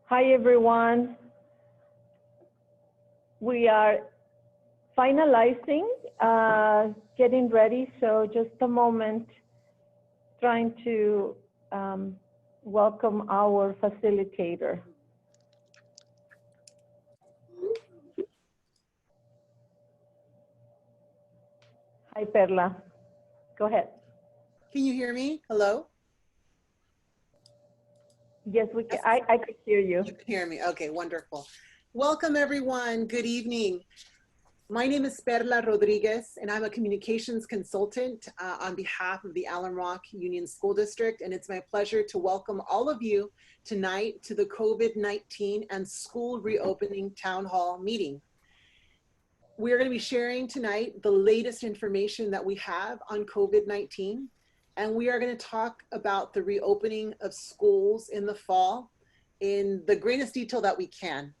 Hi, everyone. We are finalizing, getting ready. So just a moment, trying to welcome our facilitator. Hi, Perla. Go ahead. Can you hear me? Hello? Yes, we can. I could hear you. You can hear me. Okay, wonderful. Welcome, everyone. Good evening. My name is Perla Rodriguez, and I'm a communications consultant on behalf of the Alum Union School District. And it's my pleasure to welcome all of you tonight to the COVID-19 and school reopening town hall meeting. We're going to be sharing tonight the latest information that we have on COVID-19. And we are going to talk about the reopening of schools in the fall in the greatest detail that we can.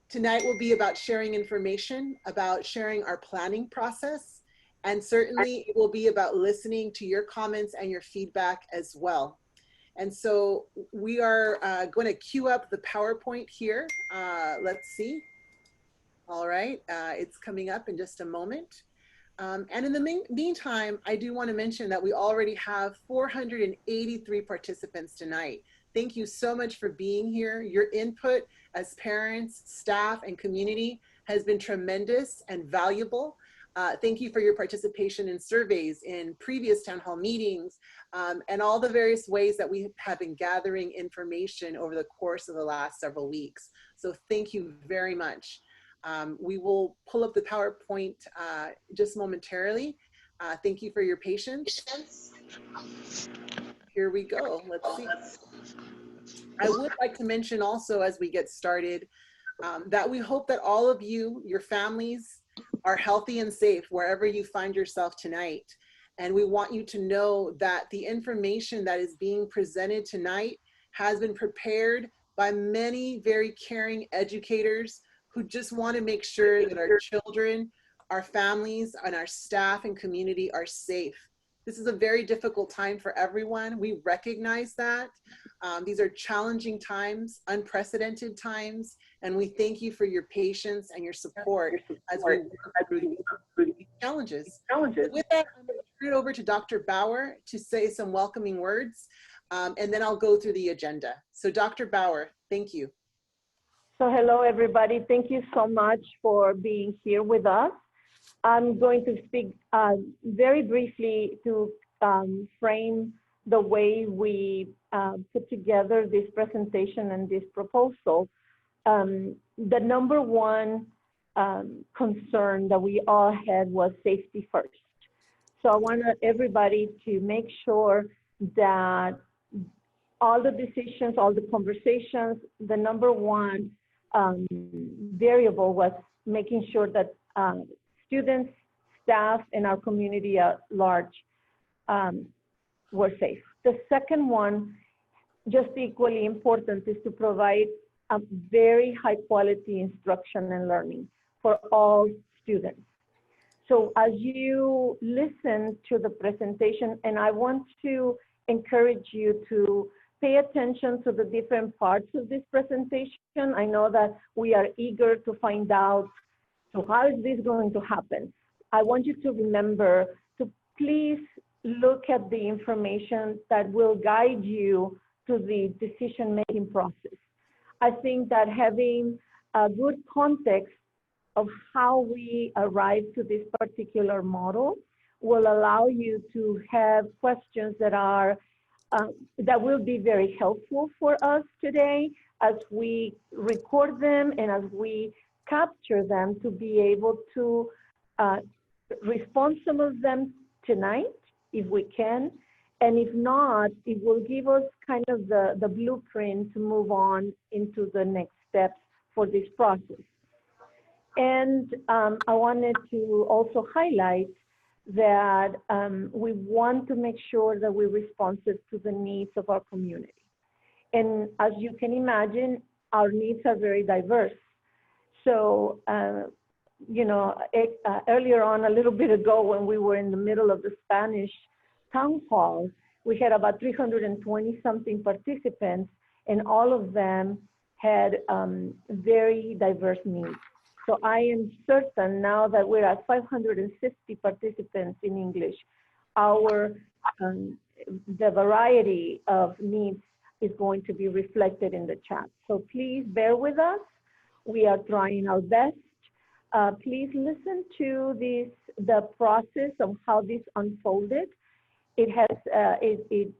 Tonight will be about sharing information, about sharing our planning process, and certainly it will be about listening to your comments and your feedback as well. And so we are going to queue up the PowerPoint here. Let's see. All right, it's coming up in just a moment. And in the meantime, I do want to mention that we already have 483 participants tonight. Thank you so much for being here. Your input as parents, staff, and community has been tremendous and valuable. Thank you for your participation in surveys, in previous town hall meetings, and all the various ways that we have been gathering information over the course of the last several weeks. So thank you very much. We will pull up the PowerPoint just momentarily. Thank you for your patience. Here we go. Let's see. I would like to mention also as we get started that we hope that all of you, your families, are healthy and safe wherever you find yourself tonight. And we want you to know that the information that is being presented tonight has been prepared by many very caring educators who just want to make sure that our children, our families, and our staff and community are safe. This is a very difficult time for everyone. We recognize that. These are challenging times, unprecedented times, and we thank you for your patience and your support as we work through these challenges. With that, I'm going to turn it over to Dr. Bauer to say some welcoming words, and then I'll go through the agenda. So Dr. Bauer, thank you. So hello, everybody. Thank you so much for being here with us. I'm going to speak very briefly to frame the way we put together this presentation and this proposal. The number one concern that we all had was safety first. So I want everybody to make sure that all the decisions, all the conversations, the number one variable was making sure that students, staff, and our community at large were safe. The second one, just equally important, is to provide a very high quality instruction and learning for all students. So as you listen to the presentation, and I want to encourage you to pay attention to the different parts of this presentation. I know that we are eager to find out, so how is this going to happen? I want you to remember to please look at the information that will guide you to the decision-making process. I think that having a good context of how we arrived to this particular model will allow you to have questions that are that will be very helpful for us today as we record them and as we capture them to be able to respond some of them tonight, if we can. And if not, it will give us kind of the blueprint to move on into the next steps for this process. And I wanted to also highlight that we want to make sure that we're responsive to the needs of our community. And as you can imagine, our needs are very diverse. So, you know, earlier on, a little bit ago, when we were in the middle of the Spanish town hall, we had about 320 something participants, and all of them had very diverse needs. So I am certain now that we're at 550 participants in English, the variety of needs is going to be reflected in the chat. So please bear with us. We are trying our best. Please listen to the process of how this unfolded. It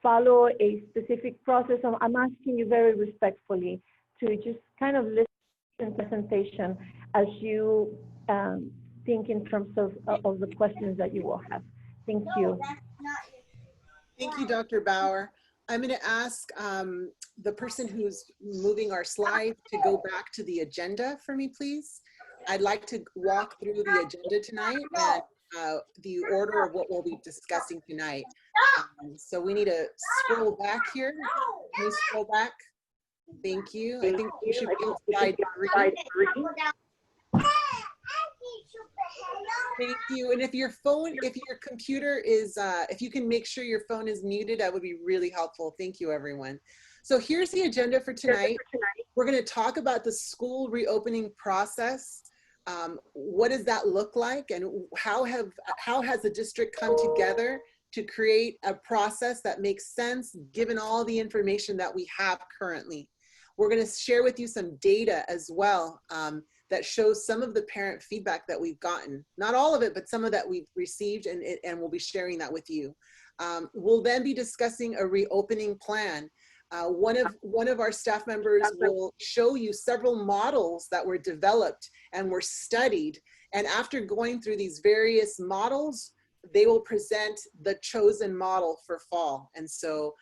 follow a specific process. I'm asking you very respectfully to just kind of listen to the presentation as you think in terms of the questions that you will have. Thank you. Thank you, Dr. Bauer. I'm going to ask the person who's moving our slide to go back to the agenda for me, please. I'd like to walk through the agenda tonight and the order of what we'll be discussing tonight. So we need to scroll back here. Can you scroll back? Thank you. I think you should be on slide 3. Thank you. And if your computer is, if you can make sure your phone is muted, that would be really helpful. Thank you, everyone. So here's the agenda for tonight. We're going to talk about the school reopening process. What does that look like, and how has the district come together to create a process that makes sense given all the information that we have currently? We're going to share with you some data as well that shows some of the parent feedback that we've gotten. Not all of it, but some of that we've received, and we'll be sharing that with you. We'll then be discussing a reopening plan. One of our staff members will show you several models that were developed and were studied. And after going through these various models, they will present the chosen model for fall. And so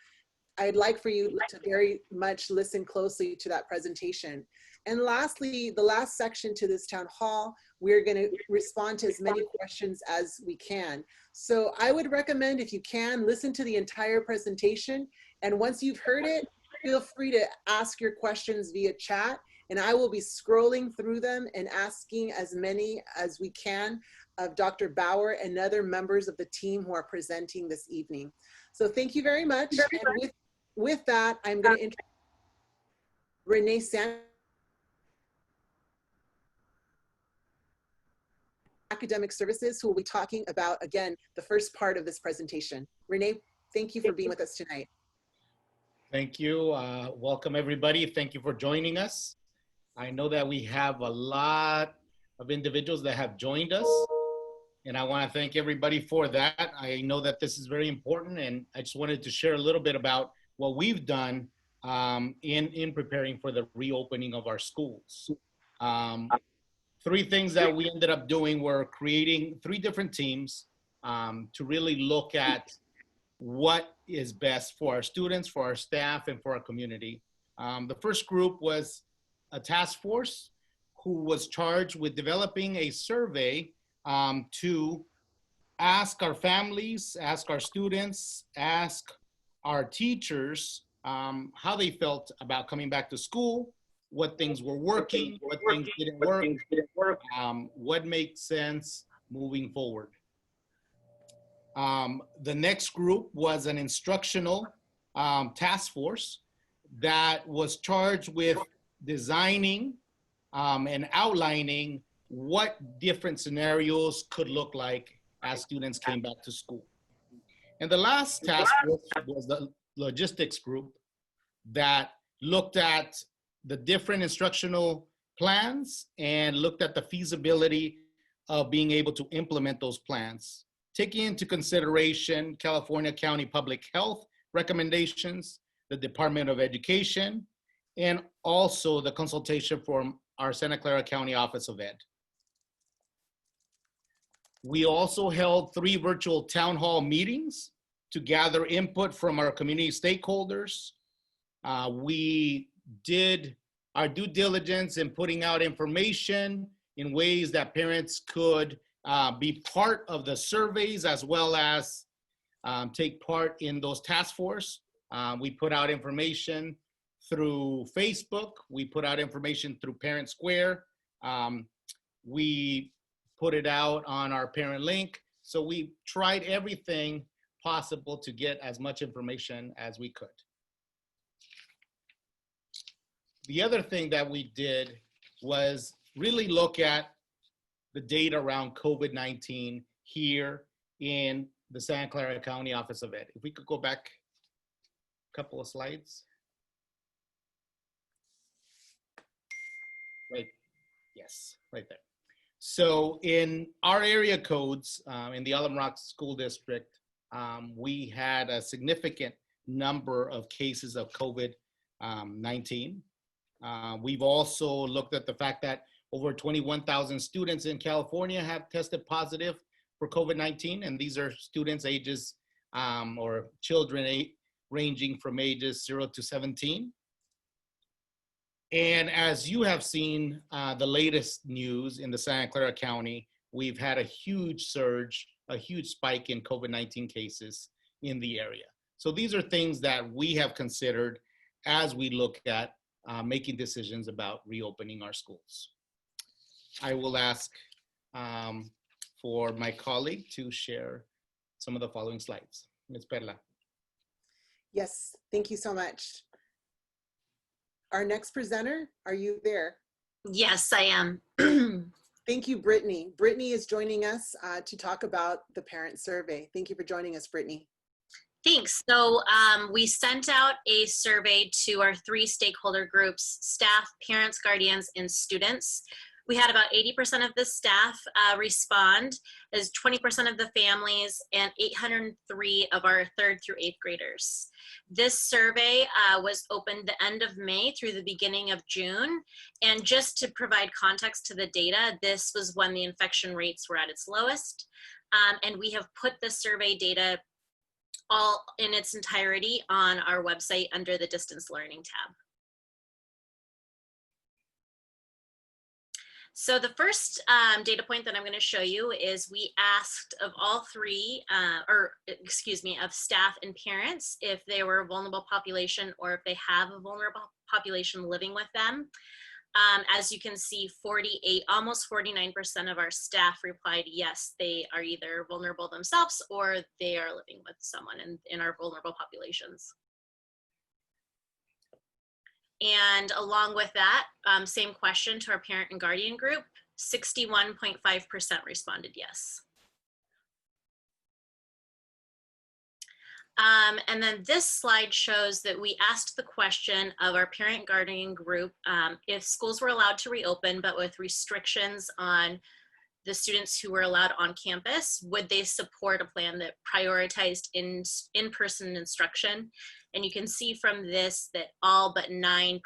I'd like for you to very much listen closely to that presentation. And lastly, the last section to this town hall, we're going to respond to as many questions as we can. So I would recommend, if you can, listen to the entire presentation. And once you've heard it, feel free to ask your questions via chat, and I will be scrolling through them and asking as many as we can of Dr. Bauer and other members of the team who are presenting this evening. So thank you very much. And with that, I'm going to introduce Renee Sanchez, Academic Services, who will be talking about, again, the first part of this presentation. Renee, thank you for being with us tonight. Thank you. Welcome, everybody. Thank you for joining us. I know that we have a lot of individuals that have joined us, and I want to thank everybody for that. I know that this is very important, and I just wanted to share a little bit about what we've done in preparing for the reopening of our schools. 3 things that we ended up doing were creating 3 different teams to really look at what is best for our students, for our staff, and for our community. The first group was a task force who was charged with developing a survey to ask our families, ask our students, ask our teachers how they felt about coming back to school, what things were working, what things didn't work, what makes sense moving forward. The next group was an instructional task force that was charged with designing and outlining what different scenarios could look like as students came back to school. And the last task force was the logistics group that looked at the different instructional plans and looked at the feasibility of being able to implement those plans, taking into consideration California County Public Health recommendations, the Department of Education, and also the consultation from our Santa Clara County Office of Ed. We also held 3 virtual town hall meetings to gather input from our community stakeholders. We did our due diligence in putting out information in ways that parents could be part of the surveys as well as take part in those task force. We put out information through Facebook. We put out information through Parent Square. We put it out on our parent link. So we tried everything possible to get as much information as we could. the other thing that we did was really look at the data around COVID-19 here in the Santa Clara County Office of Ed. If we could go back a couple of slides. Right, yes, right there. So in our area codes, in the Alum Rock School District, we had a significant number of cases of COVID-19. We've also looked at the fact that over 21,000 students in California have tested positive for COVID-19, and these are students ages or children ranging from ages 0 to 17. And as you have seen the latest news in the Santa Clara County, we've had a huge surge, a huge spike in COVID-19 cases in the area. So these are things that we have considered as we look at making decisions about reopening our schools. I will ask for my colleague to share some of the following slides. Ms. Perla. Yes, thank you so much. Our next presenter, are you there? Yes, I am. Thank you, Brittany. Brittany is joining us to talk about the parent survey. Thank you for joining us, Brittany. Thanks. So we sent out a survey to our 3 stakeholder groups: staff, parents, guardians, and students. We had about 80% of the staff respond, as 20% of the families, and 803 of our 3rd through 8th graders. This survey was opened the end of May through the beginning of June. And just to provide context to the data, this was when the infection rates were at its lowest. And we have put the survey data all in its entirety on our website under the distance learning tab. So the first data point that I'm going to show you is we asked of all 3, of staff and parents, if they were a vulnerable population or if they have a vulnerable population living with them. As you can see, almost 49% of our staff replied yes, they are either vulnerable themselves or they are living with someone in our vulnerable populations. And along with that, same question to our parent and guardian group, 61.5% responded yes. And then this slide shows that we asked the question of our parent guardian group if schools were allowed to reopen, but with restrictions on the students who were allowed on campus, would they support a plan that prioritized in-person instruction? And you can see from this that all but 9%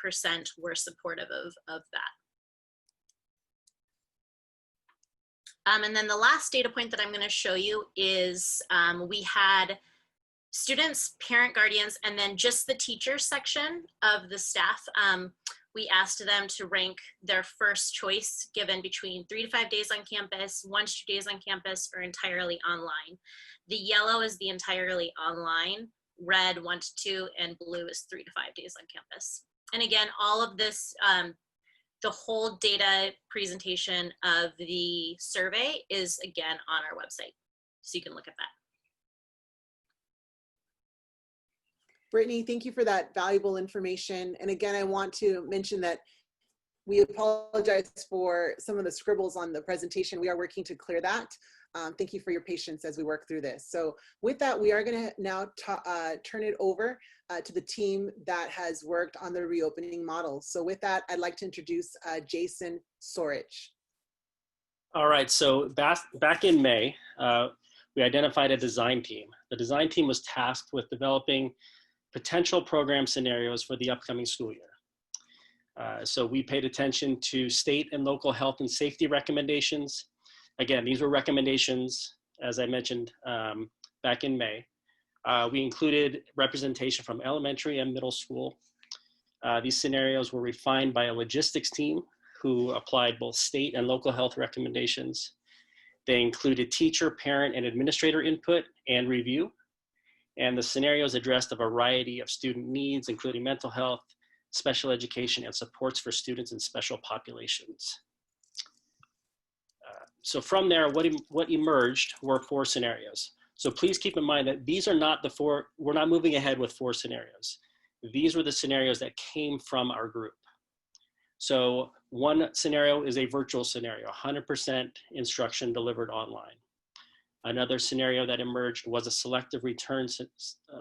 were supportive of that. And then the last data point that I'm going to show you is we had students, parent, guardians, and then just the teacher section of the staff. We asked them to rank their first choice given between 3 to 5 days on campus, 1 to 2 days on campus, or entirely online. The yellow is the entirely online, red 1 to 2, and blue is 3 to 5 days on campus. And again, all of this, the whole data presentation of the survey is again on our website, so you can look at that. Brittany, thank you for that valuable information. And again, I want to mention that we apologize for some of the scribbles on the presentation. We are working to clear that. Thank you for your patience as we work through this. So with that, we are going to now turn it over to the team that has worked on the reopening model. So with that, I'd like to introduce Jason Sorich. All right, so back in May, we identified a design team. The design team was tasked with developing potential program scenarios for the upcoming school year. So we paid attention to state and local health and safety recommendations. Again, these were recommendations, as I mentioned, back in May. We included representation from elementary and middle school. These scenarios were refined by a logistics team who applied both state and local health recommendations. They included teacher, parent, and administrator input and review. And the scenarios addressed a variety of student needs, including mental health, special education, and supports for students in special populations. So from there, what emerged were 4 scenarios. So please keep in mind that these are not the 4, we're not moving ahead with 4 scenarios. These were the scenarios that came from our group. So one scenario is a virtual scenario, 100% instruction delivered online. Another scenario that emerged was a selective return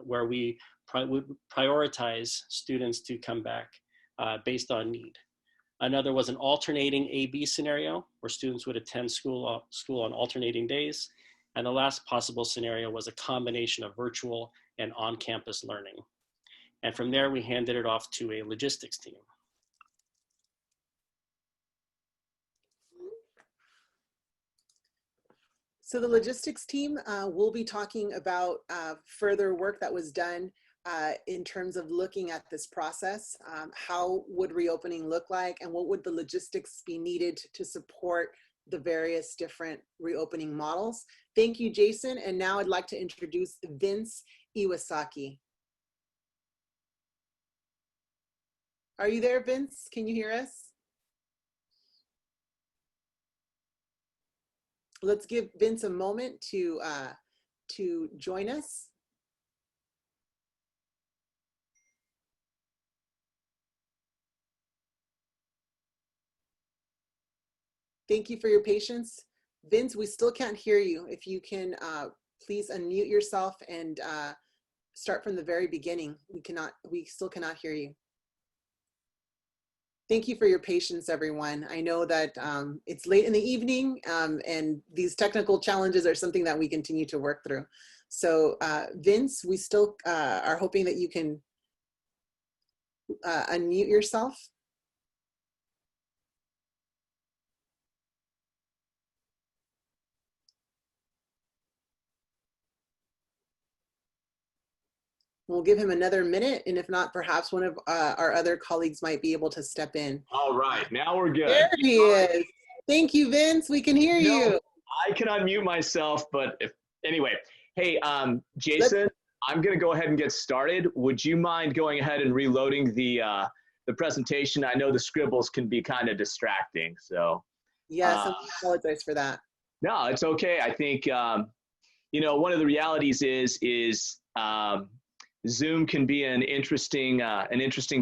where we would prioritize students to come back based on need. Another was an alternating A-B scenario where students would attend school on alternating days. And the last possible scenario was a combination of virtual and on-campus learning. And from there, we handed it off to a logistics team. So the logistics team will be talking about further work that was done in terms of looking at this process. How would reopening look like, and what would the logistics be needed to support the various different reopening models? Thank you, Jason. And now I'd like to introduce Vince Iwasaki. Are you there, Vince? Can you hear us? Let's give Vince a moment to join us. Thank you for your patience. Vince, we still can't hear you. If you can please unmute yourself and start from the very beginning. We still cannot hear you. Thank you for your patience, everyone. I know that it's late in the evening and these technical challenges are something that we continue to work through. So Vince, we still are hoping that you can unmute yourself. We'll give him another minute, and if not, perhaps one of our other colleagues might be able to step in. All right, now we're good. There he is. Thank you, Vince. We can hear you. I can unmute myself, but anyway, hey, Jason, I'm going to go ahead and get started. Would you mind going ahead and reloading the presentation? I know the scribbles can be kind of distracting, so. Yes, I apologize for that. No, it's okay. I think you know, one of the realities is Zoom can be an interesting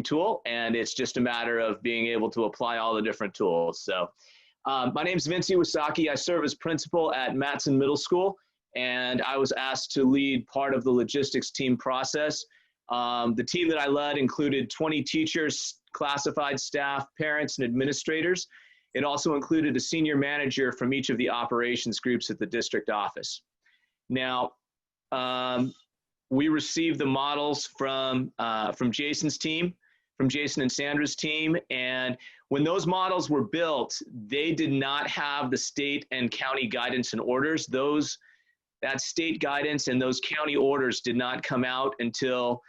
tool, and it's just a matter of being able to apply all the different tools. So my name is Vince Iwasaki. I serve as principal at Matson Middle School, and I was asked to lead part of the logistics team process. The team that I led included 20 teachers, classified staff, parents, and administrators. It also included a senior manager from each of the operations groups at the district office. Now, we received the models from Jason's team, from Jason and Sandra's team, and when those models were built, they did not have the state and county guidance and orders. That state guidance and those county orders did not come out until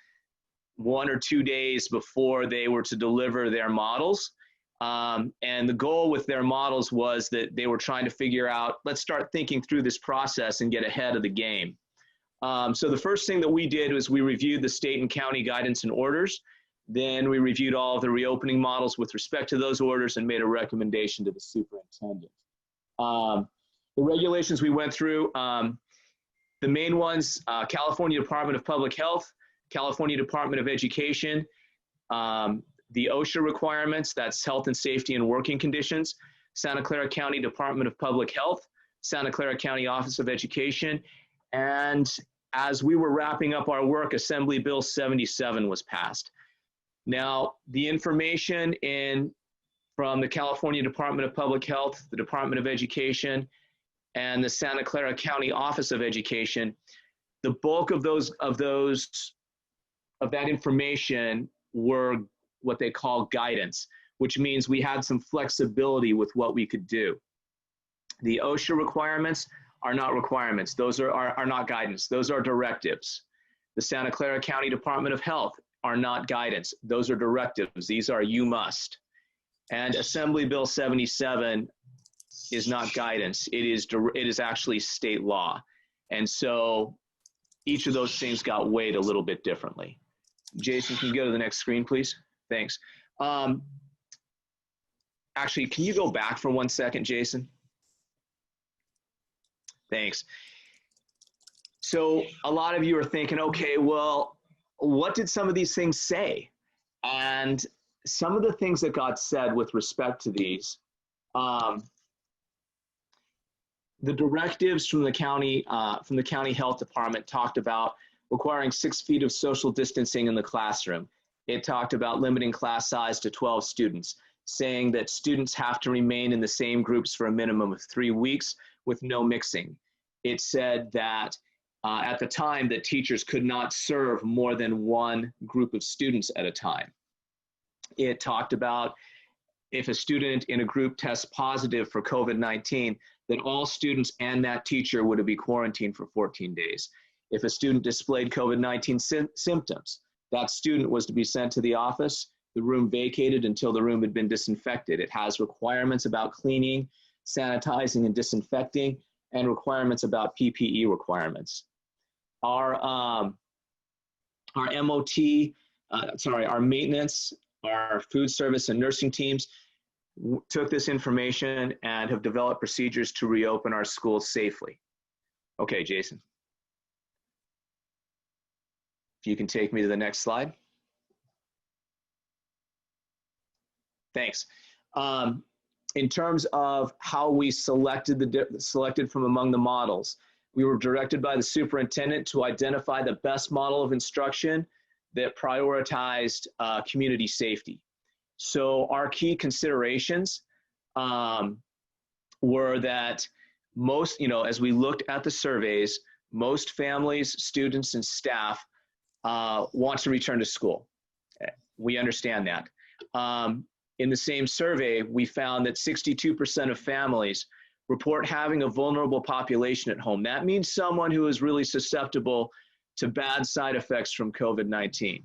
1 or 2 days before they were to deliver their models. And the goal with their models was that they were trying to figure out, let's start thinking through this process and get ahead of the game. So the first thing that we did was we reviewed the state and county guidance and orders. Then we reviewed all of the reopening models with respect to those orders and made a recommendation to the superintendent. The regulations we went through, the main ones, California Department of Public Health, California Department of Education, the OSHA requirements, that's health and safety and working conditions, Santa Clara County Department of Public Health, Santa Clara County Office of Education, and as we were wrapping up our work, Assembly Bill 77 was passed. Now, the information from the California Department of Public Health, the Department of Education, and the Santa Clara County Office of Education, the bulk of that information were what they call guidance, which means we had some flexibility with what we could do. The OSHA requirements are not requirements. Those are not guidance. Those are directives. The Santa Clara County Department of Health are not guidance. Those are directives. These are you must. And Assembly Bill 77 is not guidance. It is actually state law. And so each of those things got weighed a little bit differently. Jason, can you go to the next screen, please? Thanks. Actually, can you go back for 1 second, Jason? Thanks. So a lot of you are thinking, okay, well, what did some of these things say? And some of the things that got said with respect to these, the directives from the county health department talked about requiring 6 feet of social distancing in the classroom. It talked about limiting class size to 12 students, saying that students have to remain in the same groups for a minimum of 3 weeks with no mixing. It said that at the time that teachers could not serve more than one group of students at a time. It talked about if a student in a group tests positive for COVID-19, that all students and that teacher would be quarantined for 14 days. If a student displayed COVID-19 symptoms, that student was to be sent to the office, the room vacated until the room had been disinfected. It has requirements about cleaning, sanitizing, and disinfecting, and requirements about PPE requirements. Our maintenance, our food service and nursing teams took this information and have developed procedures to reopen our schools safely. Okay, Jason. If you can take me to the next slide. Thanks. In terms of how we selected from among the models, we were directed by the superintendent to identify the best model of instruction that prioritized community safety. So our key considerations were that most, as we looked at the surveys, most families, students, and staff want to return to school. We understand that. In the same survey, we found that 62% of families report having a vulnerable population at home. That means someone who is really susceptible to bad side effects from COVID-19.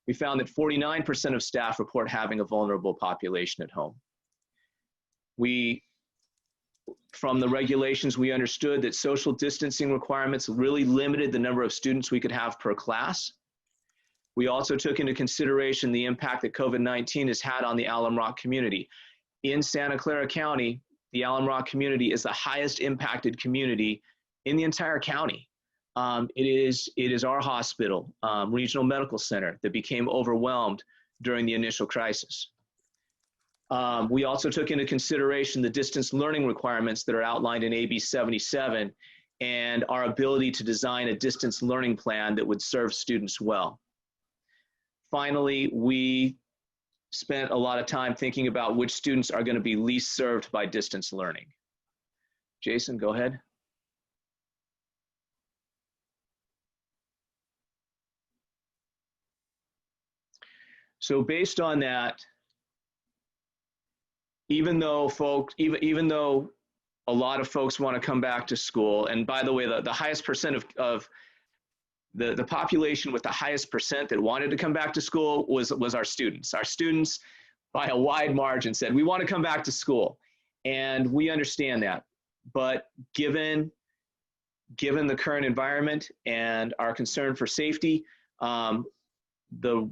We found that 49% of staff report having a vulnerable population at home. From the regulations, we understood that social distancing requirements really limited the number of students we could have per class. We also took into consideration the impact that COVID-19 has had on the Alum Rock community. In Santa Clara County, the Alum Rock community is the highest impacted community in the entire county. It is our hospital, regional medical center, that became overwhelmed during the initial crisis. We also took into consideration the distance learning requirements that are outlined in AB 77 and our ability to design a distance learning plan that would serve students well. Finally, we spent a lot of time thinking about which students are going to be least served by distance learning. Jason, go ahead. So based on that, even though a lot of folks want to come back to school, and by the way, the highest percent of the population with the highest percent that wanted to come back to school was our students. Our students, by a wide margin, said, we want to come back to school. And we understand that. But given the current environment and our concern for safety, the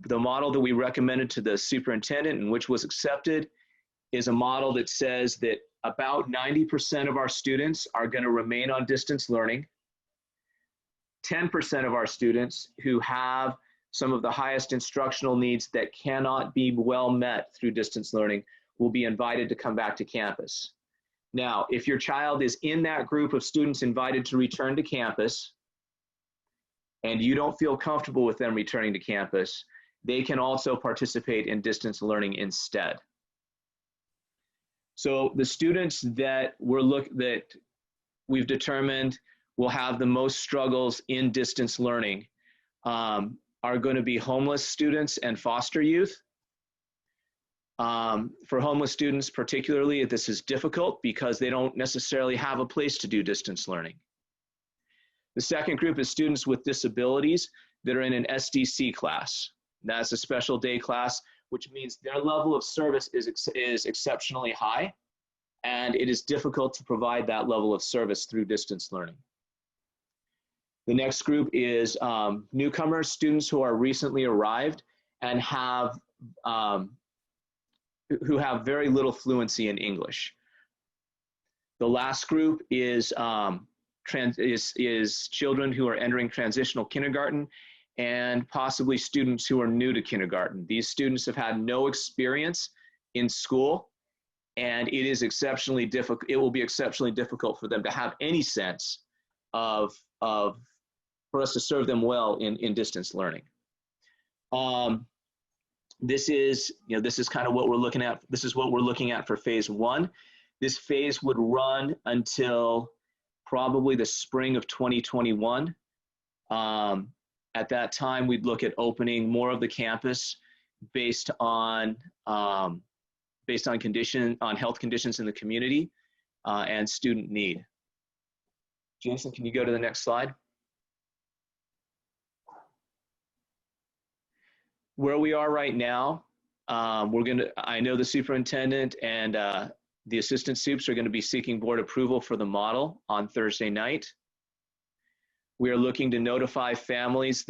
model that we recommended to the superintendent and which was accepted is a model that says that about 90% of our students are going to remain on distance learning. 10% of our students who have some of the highest instructional needs that cannot be well met through distance learning will be invited to come back to campus. Now, if your child is in that group of students invited to return to campus and you don't feel comfortable with them returning to campus, they can also participate in distance learning instead. So the students that we've determined will have the most struggles in distance learning are going to be homeless students and foster youth. For homeless students particularly, this is difficult because they don't necessarily have a place to do distance learning. The second group is students with disabilities that are in an SDC class. That's a special day class, which means their level of service is exceptionally high, and it is difficult to provide that level of service through distance learning. The next group is newcomers, students who are recently arrived and who have very little fluency in English. The last group is children who are entering transitional kindergarten and possibly students who are new to kindergarten. These students have had no experience in school, and it is exceptionally difficult. It will be exceptionally difficult for them to have any sense of for us to serve them well in distance learning. This is kind of what we're looking at. This is what we're looking at for phase 1. This phase would run until probably the spring of 2021. At that time, we'd look at opening more of the campus based on health conditions in the community and student need. Jason, can you go to the next slide? Where we are right now, I know the superintendent and the assistant supes are going to be seeking board approval for the model on Thursday night. We are looking to notify families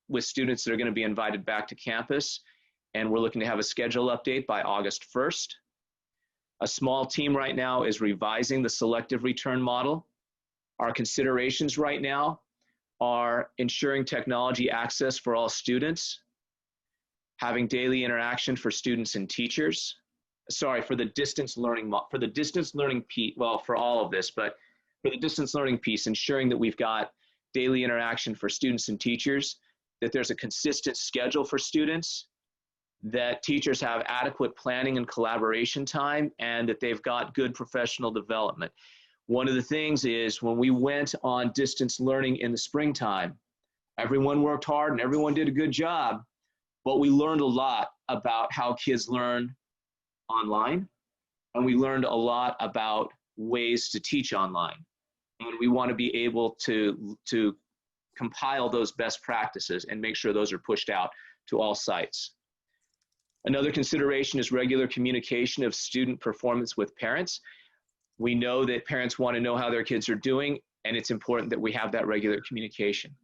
with students that are going to be invited back to campus, and we're looking to have a schedule update by August 1st. A small team right now is revising the selective return model. Our considerations right now are ensuring technology access for all students, having daily interaction for students and teachers. Sorry, for the distance learning, piece, well, for all of this, but for the distance learning piece, ensuring that we've got daily interaction for students and teachers, that there's a consistent schedule for students, that teachers have adequate planning and collaboration time, and that they've got good professional development. One of the things is when we went on distance learning in the springtime, everyone worked hard and everyone did a good job, but we learned a lot about how kids learn online, and we learned a lot about ways to teach online. And we want to be able to compile those best practices and make sure those are pushed out to all sites. Another consideration is regular communication of student performance with parents. We know that parents want to know how their kids are doing, and it's important that we have that regular communication.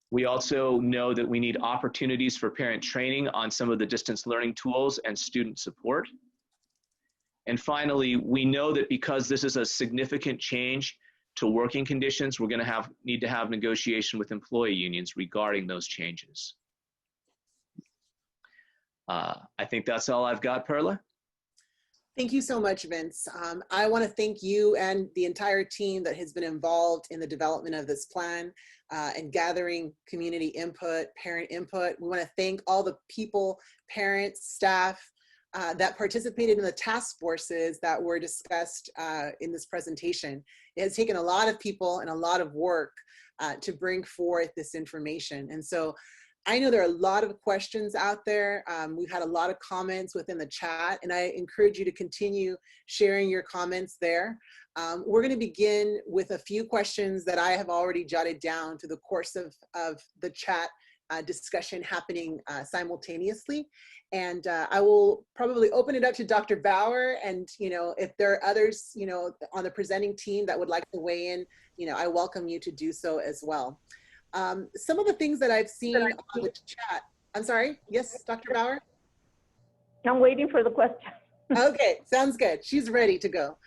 We also know that we need opportunities for parent training on some of the distance learning tools and student support. And finally, we know that because this is a significant change to working conditions, we're going to need to have negotiation with employee unions regarding those changes. I think that's all I've got, Perla. Thank you so much, Vince. I want to thank you and the entire team that has been involved in the development of this plan and gathering community input, parent input. We want to thank all the people, parents, staff that participated in the task forces that were discussed in this presentation. It has taken a lot of people and a lot of work to bring forth this information. And so I know there are a lot of questions out there. We've had a lot of comments within the chat, and I encourage you to continue sharing your comments there. We're going to begin with a few questions that I have already jotted down to the course of the chat discussion happening simultaneously. And I will probably open it up to Dr. Bauer, and if there are others on the presenting team that would like to weigh in, I welcome you to do so as well. Some of the things that I've seen on the chat. I'm sorry. Yes, Dr. Bauer? I'm waiting for the question. Okay, sounds good. She's ready to go.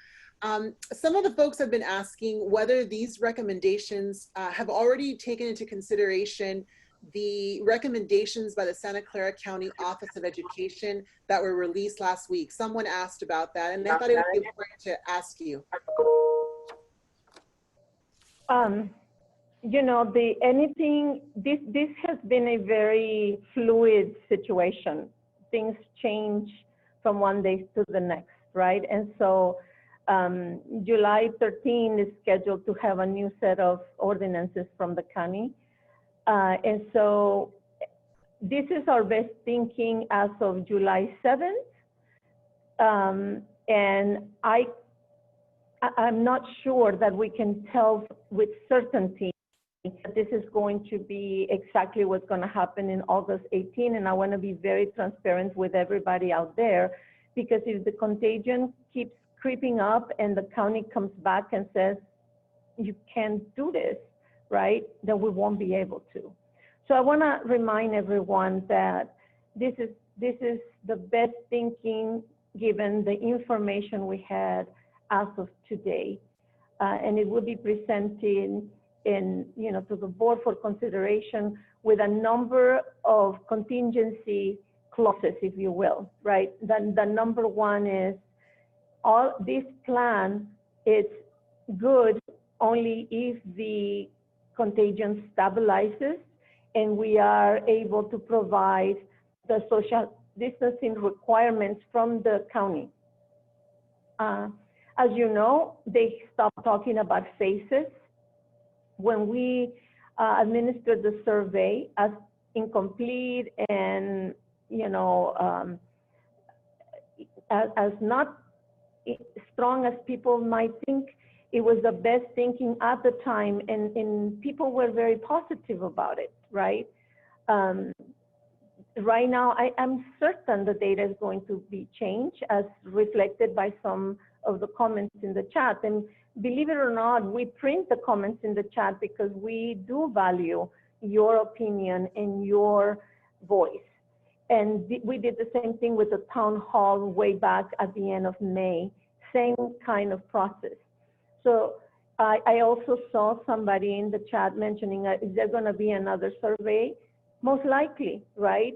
Some of the folks have been asking whether these recommendations have already taken into consideration the recommendations by the Santa Clara County Office of Education that were released last week. Someone asked about that, and I thought it would be important to ask you. This has been a very fluid situation. Things change from one day to the next, right? And so July 13 is scheduled to have a new set of ordinances from the county. And so this is our best thinking as of July 7th. And I'm not sure that we can tell with certainty that this is going to be exactly what's going to happen in August 18. And I want to be very transparent with everybody out there, because if the contagion keeps creeping up and the county comes back and says, you can't do this, right, then we won't be able to. So I want to remind everyone that this is the best thinking given the information we had as of today. And it will be presented to the board for consideration with a number of contingency clauses, if you will, right? Then the number one is all this plan is good only if the contagion stabilizes and we are able to provide the social distancing requirements from the county. As you know, they stopped talking about phases. When we administered the survey as incomplete and, as not strong as people might think, it was the best thinking at the time, and people were very positive about it, right? Right now, I'm certain the data is going to be changed as reflected by some of the comments in the chat. And believe it or not, we print the comments in the chat because we do value your opinion and your voice. And we did the same thing with the town hall way back at the end of May, same kind of process. So I also saw somebody in the chat mentioning, is there going to be another survey? Most likely, right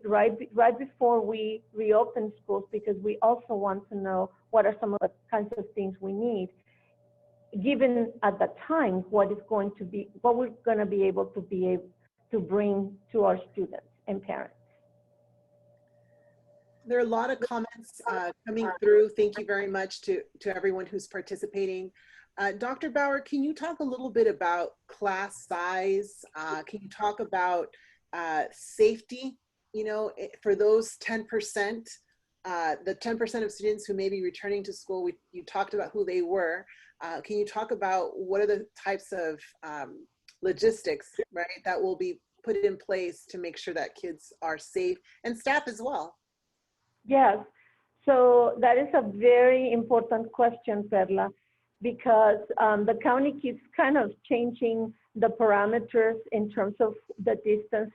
before we reopen schools, because we also want to know what are some of the kinds of things we need, given at the time what we're going to be able to bring to our students and parents. There are a lot of comments coming through. Thank you very much to everyone who's participating. Dr. Bauer, can you talk a little bit about class size? Can you talk about safety, for those 10%, the 10% of students who may be returning to school? You talked about who they were. Can you talk about what are the types of logistics, right, that will be put in place to make sure that kids are safe and staff as well? Yes, so that is a very important question, Perla, because the county keeps kind of changing the parameters in terms of the distance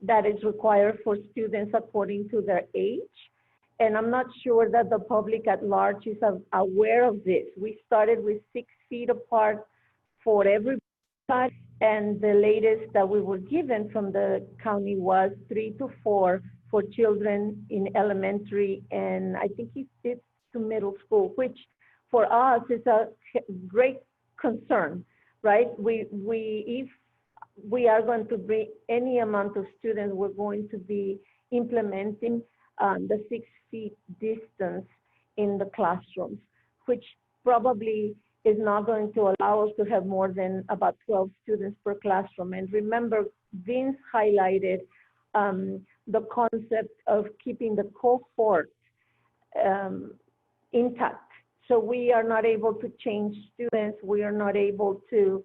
that is required for students according to their age. And I'm not sure that the public at large is aware of this. We started with 6 feet apart for everybody, and the latest that we were given from the county was 3 to 4 for children in elementary, and I think it's to middle school, which for us is a great concern, right? If we are going to bring any amount of students, we're going to be implementing the 6 feet distance in the classrooms, which probably is not going to allow us to have more than about 12 students per classroom. And remember, Vince highlighted the concept of keeping the cohort intact. So we are not able to change students. We are not able to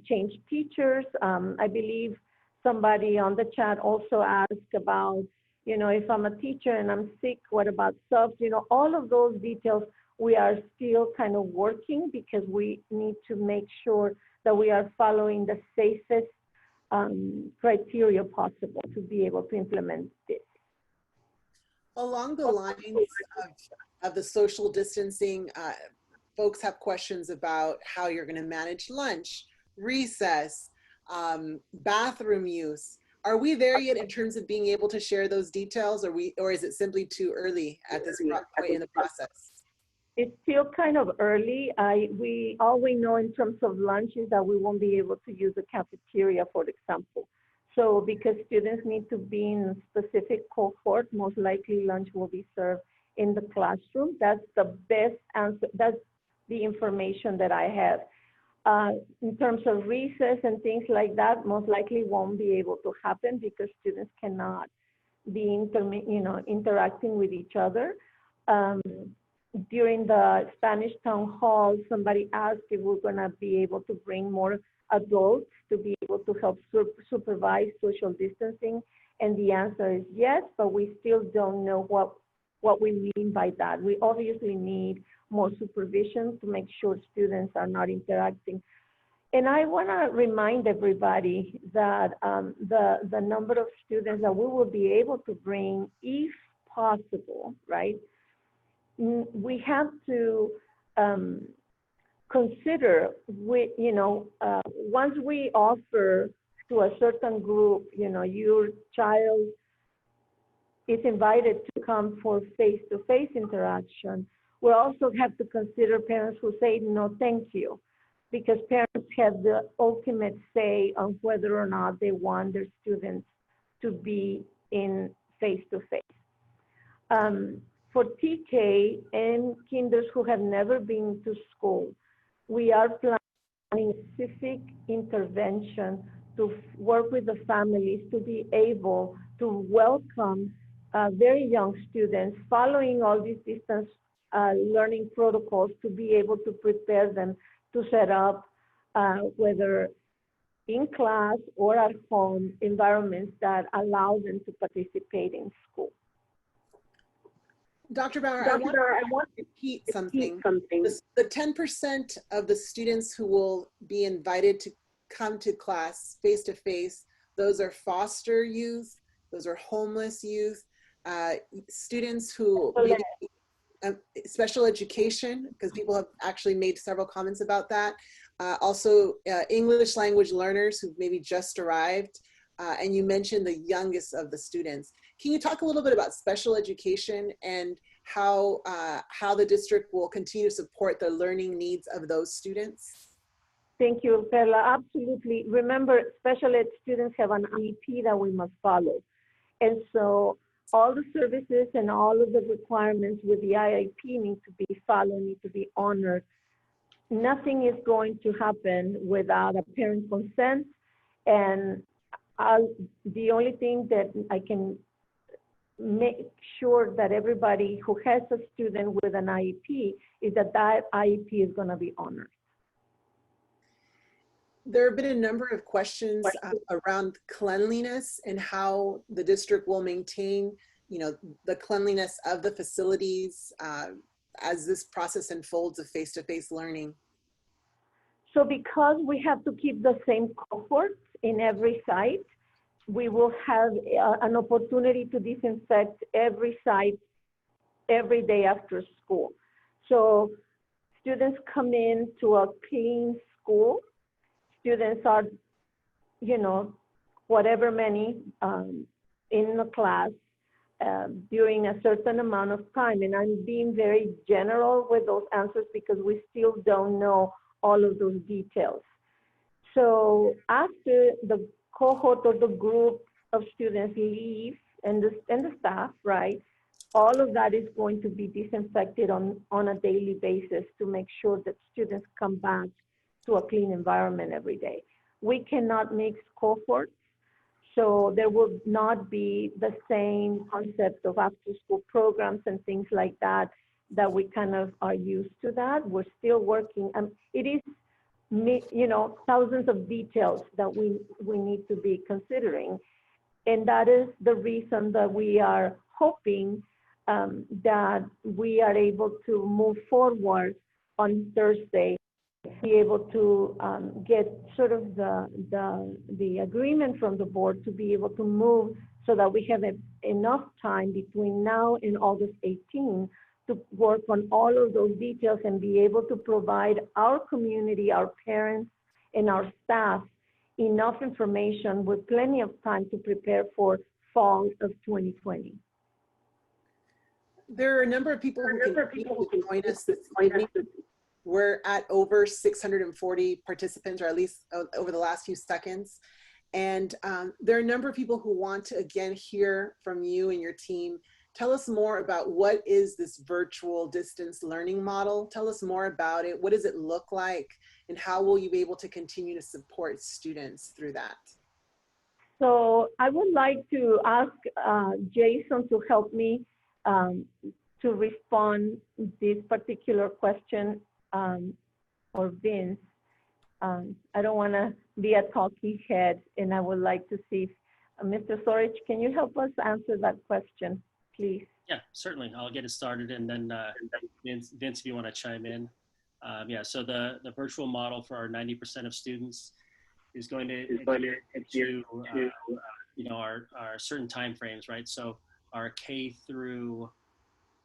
change teachers. I believe somebody on the chat also asked about, if I'm a teacher and I'm sick, what about subs? All of those details we are still kind of working, because we need to make sure that we are following the safest criteria possible to be able to implement this. Along the lines of the social distancing, folks have questions about how you're going to manage lunch, recess, bathroom use. Are we there yet in terms of being able to share those details, or is it simply too early at this point in the process? It's still kind of early. All we know in terms of lunch is that we won't be able to use the cafeteria, for example. So because students need to be in a specific cohort, most likely lunch will be served in the classroom. That's the best answer. That's the information that I have. In terms of recess and things like that, most likely won't be able to happen because students cannot be interacting with each other. During the Spanish town hall, somebody asked if we're gonna be able to bring more adults to be able to help supervise social distancing. And the answer is yes, but we still don't know what we mean by that. We obviously need more supervision to make sure students are not interacting. And I wanna remind everybody that the number of students that we will be able to bring, if possible, right? We have to consider, once we offer to a certain group, your child is invited to come for face-to-face interaction, we also have to consider parents who say, no, thank you, because parents have the ultimate say on whether or not they want their students to be in face-to-face. For TK and kinders who have never been to school, we are planning specific intervention to work with the families to be able to welcome very young students, following all these distance learning protocols, to be able to prepare them to set up, whether in class or at home, environments that allow them to participate in school. Dr. Bauer, I want to repeat something. The 10% of the students who will be invited to come to class face-to-face, those are foster youth, those are homeless youth, students who maybe special education, because people have actually made several comments about that. Also, English language learners who've maybe just arrived, and you mentioned the youngest of the students. Can you talk a little bit about special education and how the district will continue to support the learning needs of those students? Thank you, Perla. Absolutely. Remember, special ed students have an IEP that we must follow. And so all the services and all of the requirements with the IEP need to be followed, need to be honored. Nothing is going to happen without a parent consent. And the only thing that I can make sure that everybody who has a student with an IEP is that that IEP is going to be honored. There have been a number of questions around cleanliness and how the district will maintain, the cleanliness of the facilities as this process unfolds of face-to-face learning. So because we have to keep the same cohort in every site, we will have an opportunity to disinfect every site every day after school. So students come in to a clean school. Students are, whatever many in the class during a certain amount of time. And I'm being very general with those answers because we still don't know all of those details. So after the cohort or the group of students leave and the staff, right, all of that is going to be disinfected on a daily basis to make sure that students come back to a clean environment every day. We cannot mix cohorts, so there will not be the same concept of after-school programs and things like that we kind of are used to that. We're still working. It is, thousands of details that we need to be considering. And that is the reason that we are hoping that we are able to move forward on Thursday, be able to get sort of the agreement from the board to be able to move so that we have enough time between now and August 18 to work on all of those details and be able to provide our community, our parents, and our staff enough information with plenty of time to prepare for fall of 2020. There are a number of people who can join us this evening. We're at over 640 participants, or at least over the last few seconds. And there are a number of people who want to, again, hear from you and your team. Tell us more about what is this virtual distance learning model. Tell us more about it. What does it look like? And how will you be able to continue to support students through that? So I would like to ask Jason to help me to respond this particular question, or Vince. I don't want to be a talking head, and I would like to see if, Mr. Sorich, can you help us answer that question, please? Yeah, certainly. I'll get it started, and then Vince, if you want to chime in. Yeah, so the virtual model for our 90% of students is going to adhere to our certain timeframes, right? So our K through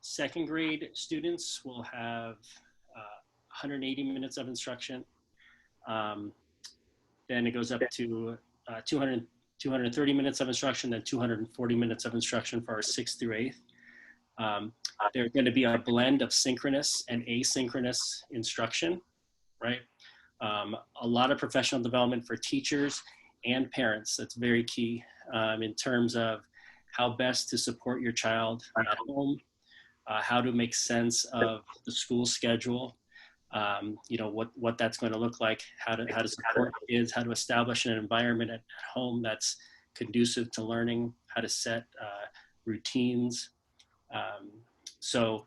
second grade students will have 180 minutes of instruction. Then it goes up to 230 minutes of instruction, then 240 minutes of instruction for our 6th through 8th. There's going to be a blend of synchronous and asynchronous instruction, right? A lot of professional development for teachers and parents. That's very key in terms of how best to support your child at home, how to make sense of the school schedule, you know, what that's going to look like, how to support kids, how to establish an environment at home that's conducive to learning, how to set routines. So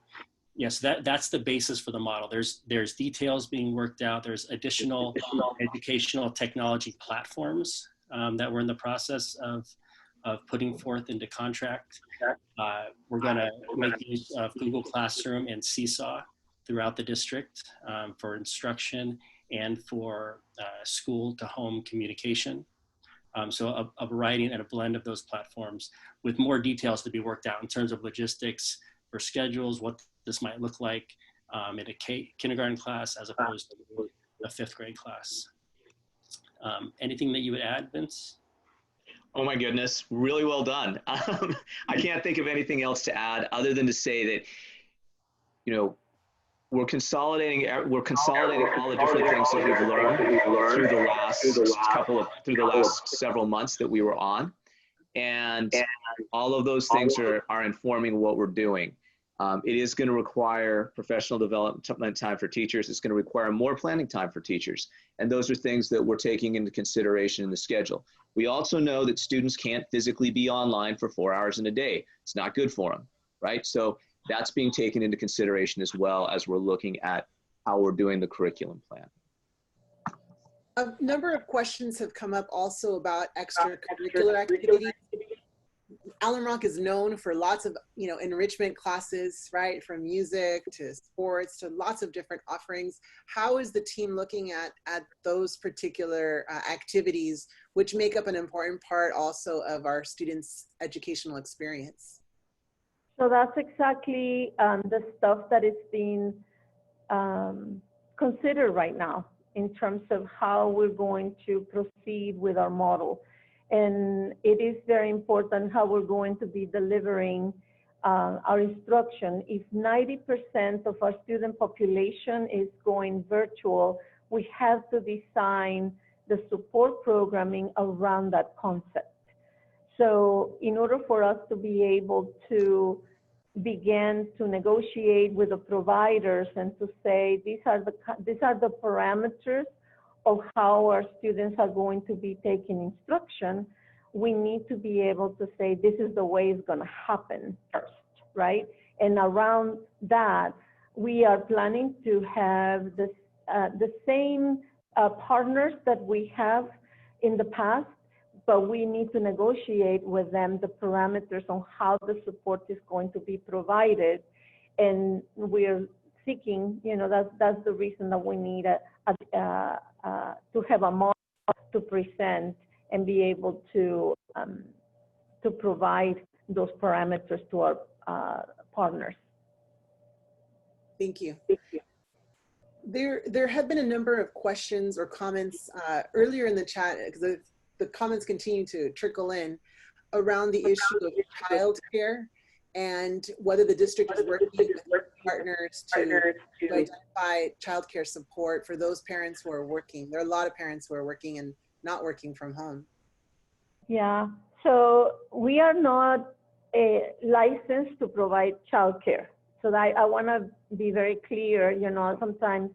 yes, that's the basis for the model. There's details being worked out. There's additional educational technology platforms that we're in the process of putting forth into contract. We're going to make use of Google Classroom and Seesaw throughout the district for instruction and for school to home communication. So a variety and a blend of those platforms with more details to be worked out in terms of logistics for schedules, what this might look like in a kindergarten class as opposed to a 5th grade class. Anything that you would add, Vince? Oh my goodness, really well done. I can't think of anything else to add other than to say that, you know, we're consolidating all the different things that we've learned through the last several months that we were on. And all of those things are informing what we're doing. It is going to require professional development time for teachers. It's going to require more planning time for teachers. And those are things that we're taking into consideration in the schedule. We also know that students can't physically be online for 4 hours in a day. It's not good for them, right? So that's being taken into consideration as well as we're looking at how we're doing the curriculum plan. A number of questions have come up also about extracurricular activities. Alum Rock is known for lots of, you know, enrichment classes, right? From music to sports to lots of different offerings. How is the team looking at those particular activities, which make up an important part also of our students' educational experience? So that's exactly the stuff that is being considered right now in terms of how we're going to proceed with our model. And it is very important how we're going to be delivering our instruction. If 90% of our student population is going virtual, we have to design the support programming around that concept. So in order for us to be able to begin to negotiate with the providers and to say, these are the parameters of how our students are going to be taking instruction, we need to be able to say, this is the way it's going to happen first, right? And around that, we are planning to have this, the same partners that we have in the past, but we need to negotiate with them the parameters on how the support is going to be provided. And we're seeking, you know, that's the reason that we need to have a model to present and be able to provide those parameters to our partners. Thank you. There have been a number of questions or comments earlier in the chat, because the comments continue to trickle in around the issue of childcare and whether the district is working with partners to identify childcare support for those parents who are working. There are a lot of parents who are working and not working from home. Yeah, so we are not licensed to provide childcare. So I want to be very clear, you know, sometimes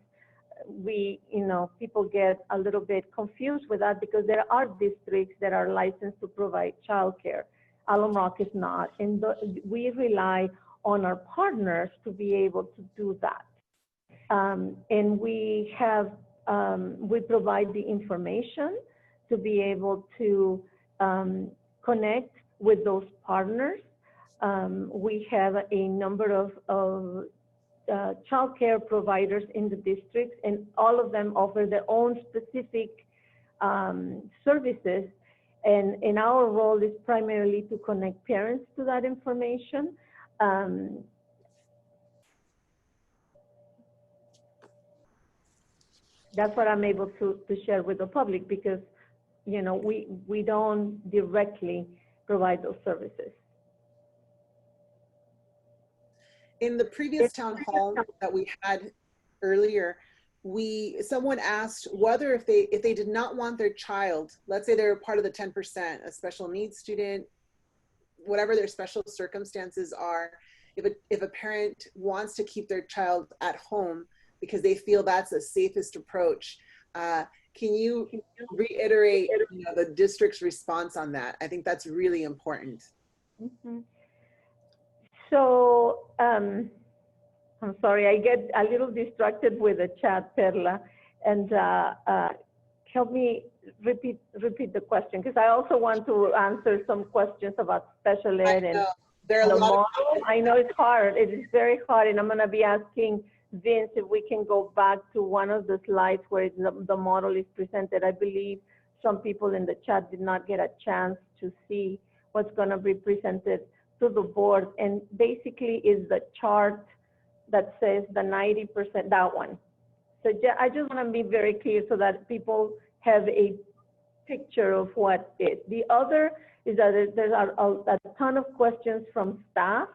people get a little bit confused with that because there are districts that are licensed to provide childcare. Alum Rock is not, and we rely on our partners to be able to do that. And we provide the information to be able to connect with those partners. We have a number of childcare providers in the district, and all of them offer their own specific services. And our role is primarily to connect parents to that information. That's what I'm able to share with the public because, you know, we don't directly provide those services. In the previous town hall that we had earlier, someone asked whether if they did not want their child, let's say they're part of the 10%, a special needs student, whatever their special circumstances are, if a parent wants to keep their child at home because they feel that's the safest approach, can you reiterate, you know, the district's response on that? I think that's really important. Mm-hmm. So, I'm sorry, I get a little distracted with the chat, Perla, and help me repeat the question, because I also want to answer some questions about special ed and the model. I know it's hard, it is very hard, and I'm gonna be asking Vince if we can go back to one of the slides where the model is presented. I believe some people in the chat did not get a chance to see what's gonna be presented to the board, and basically is the chart that says the 90%, that one. So I just want to be very clear so that people have a picture of what it is. The other is that there's a ton of questions from staff,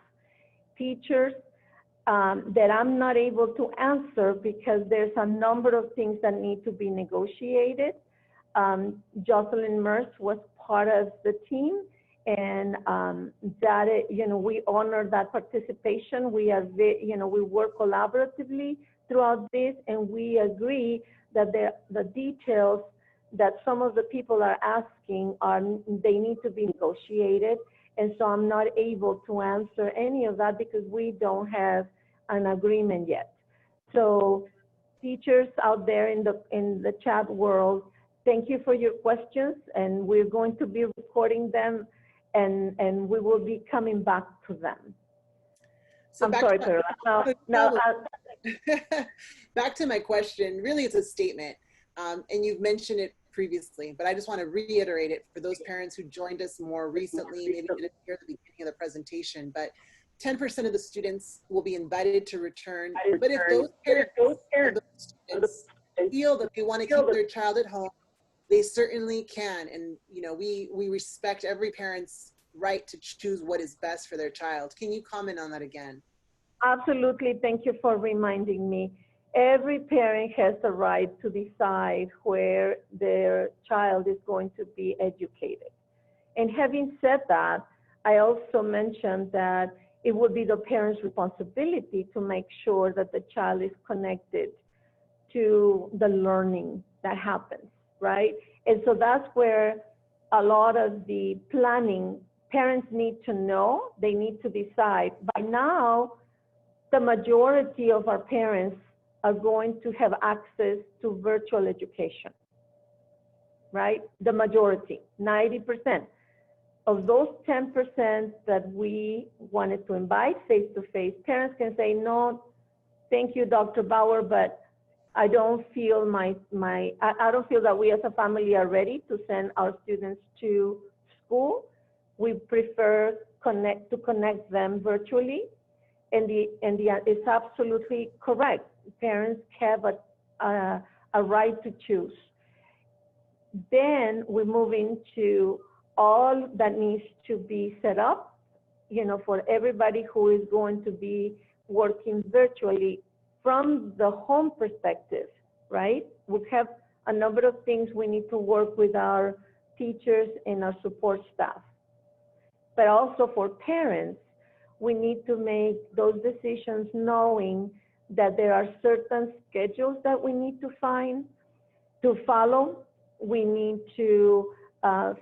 teachers, that I'm not able to answer because there's a number of things that need to be negotiated. Jocelyn Merce was part of the team, and that, you know, we honor that participation. We are, you know, we work collaboratively throughout this, and we agree that the details that some of the people are asking they need to be negotiated. And so I'm not able to answer any of that because we don't have an agreement yet. So teachers out there in the chat world, thank you for your questions, and we're going to be recording them, and we will be coming back to them. So I'm sorry, Perla. Back to my question, really it's a statement, and you've mentioned it previously, but I just want to reiterate it for those parents who joined us more recently, maybe didn't hear the beginning of the presentation, but 10% of the students will be invited to return. But if those parents of those students feel that they want to keep their child at home, they certainly can. And, you know, we respect every parent's right to choose what is best for their child. Can you comment on that again? Absolutely. Thank you for reminding me. Every parent has the right to decide where their child is going to be educated. And having said that, I also mentioned that it would be the parent's responsibility to make sure that the child is connected to the learning that happens, right? And so that's where a lot of the planning, parents need to know, they need to decide. By now, the majority of our parents are going to have access to virtual education, right? The majority, 90%. Of those 10% that we wanted to invite face-to-face, parents can say, no, thank you, Dr. Bauer, but I don't feel I don't feel that we as a family are ready to send our students to school. We prefer to connect them virtually. And it's absolutely correct. Parents have a right to choose. Then we move into all that needs to be set up, you know, for everybody who is going to be working virtually from the home perspective, right? We have a number of things we need to work with our teachers and our support staff. But also for parents, we need to make those decisions knowing that there are certain schedules that we need to follow. We need to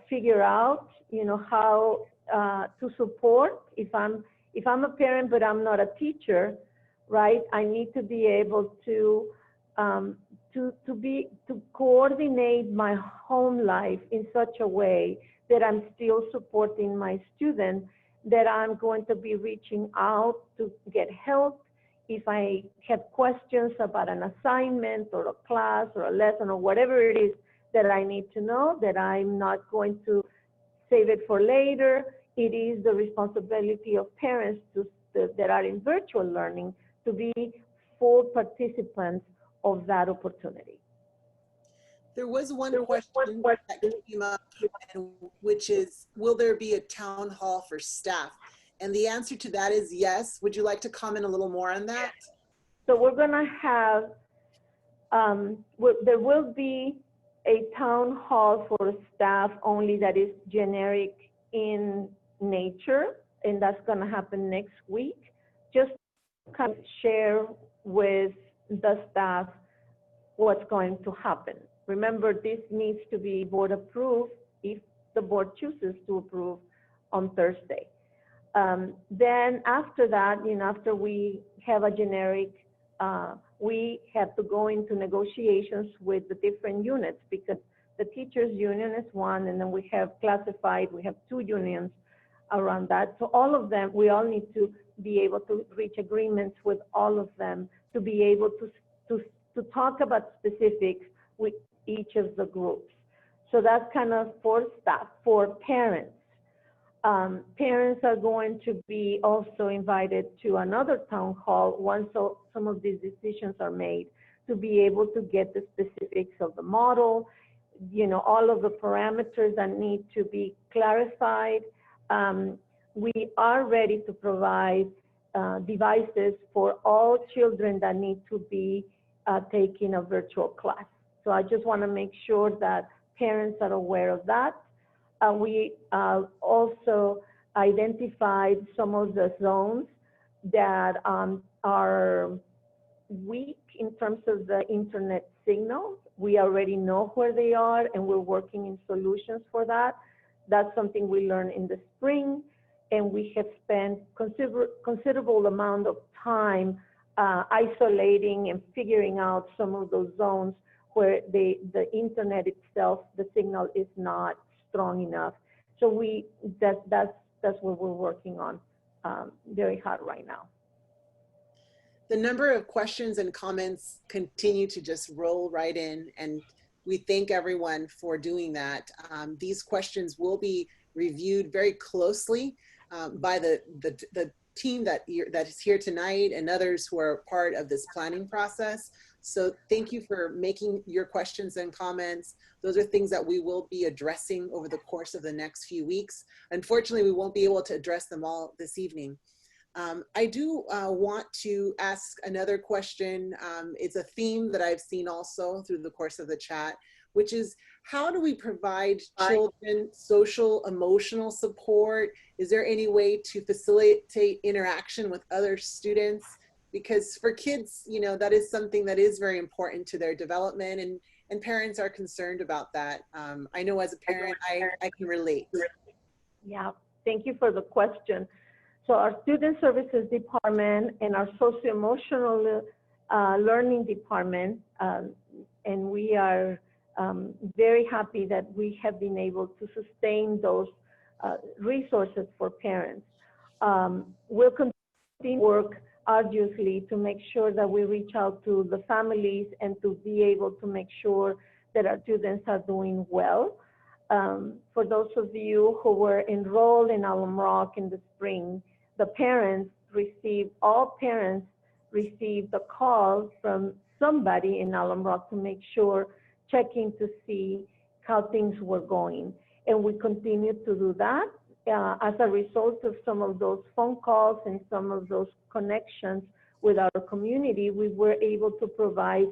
figure out, you know, how to support. If I'm a parent but I'm not a teacher, right? I need to be able to coordinate my home life in such a way that I'm still supporting my student, that I'm going to be reaching out to get help if I have questions about an assignment or a class or a lesson or whatever it is that I need to know, that I'm not going to save it for later. It is the responsibility of parents that are in virtual learning to be full participants of that opportunity. There was one question that came up, which is, will there be a town hall for staff? And the answer to that is yes. Would you like to comment a little more on that? So we're gonna have, there will be a town hall for staff only that is generic in nature, and that's gonna happen next week. Just kind of share with the staff what's going to happen. Remember, this needs to be board approved if the board chooses to approve on Thursday. Then after that, after we have a generic, we have to go into negotiations with the different units, because the teachers union is one, and then we have classified, we have 2 unions around that. So all of them, we all need to be able to reach agreements with all of them to be able to talk about specifics with each of the groups. So that's kind of for staff. For parents, parents are going to be also invited to another town hall once some of these decisions are made, to be able to get the specifics of the model, all of the parameters that need to be clarified. We are ready to provide devices for all children that need to be taking a virtual class. So I just want to make sure that parents are aware of that. We also identified some of the zones that are weak in terms of the internet signal. We already know where they are, and we're working in solutions for that. That's something we learned in the spring, and we have spent considerable amount of time isolating and figuring out some of those zones where the internet itself, the signal is not strong enough. So that's what we're working on very hard right now. The number of questions and comments continue to just roll right in, and we thank everyone for doing that. These questions will be reviewed very closely by the team that is here tonight and others who are part of this planning process. So thank you for making your questions and comments. Those are things that we will be addressing over the course of the next few weeks. Unfortunately, we won't be able to address them all this evening. I do want to ask another question. It's a theme that I've seen also through the course of the chat, which is, how do we provide children social, emotional support? Is there any way to facilitate interaction with other students? Because for kids, that is something that is very important to their development, and parents are concerned about that. I know as a parent, I can relate. Yeah, thank you for the question. So our Student Services Department and our Socio-Emotional Learning Department, and we are very happy that we have been able to sustain those resources for parents. We'll continue to work arduously to make sure that we reach out to the families and to be able to make sure that our students are doing well. For those of you who were enrolled in Alum Rock in the spring, all parents received a call from somebody in Alum Rock to make sure, checking to see how things were going. And we continue to do that. As a result of some of those phone calls and some of those connections with our community, we were able to provide,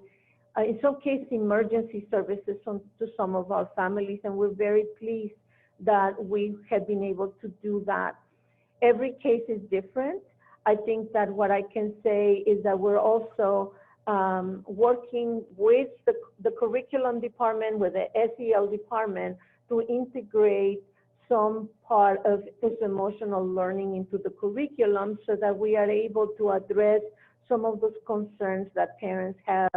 in some cases, emergency services to some of our families, and we're very pleased that we have been able to do that. Every case is different. I think that what I can say is that we're also working with the curriculum department, with the SEL department, to integrate some part of emotional learning into the curriculum, so that we are able to address some of those concerns that parents have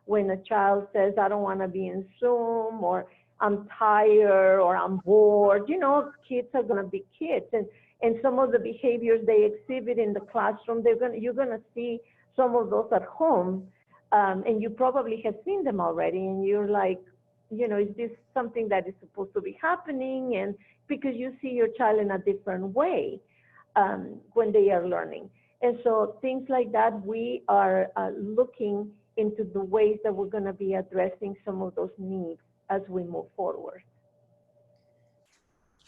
when a child says, I don't want to be in Zoom, or I'm tired, or I'm bored. Kids are going to be kids, and some of the behaviors they exhibit in the classroom, you're going to see some of those at home, and you probably have seen them already, and you're like, is this something that is supposed to be happening? And because you see your child in a different way when they are learning. And so things like that, we are looking into the ways that we're going to be addressing some of those needs as we move forward.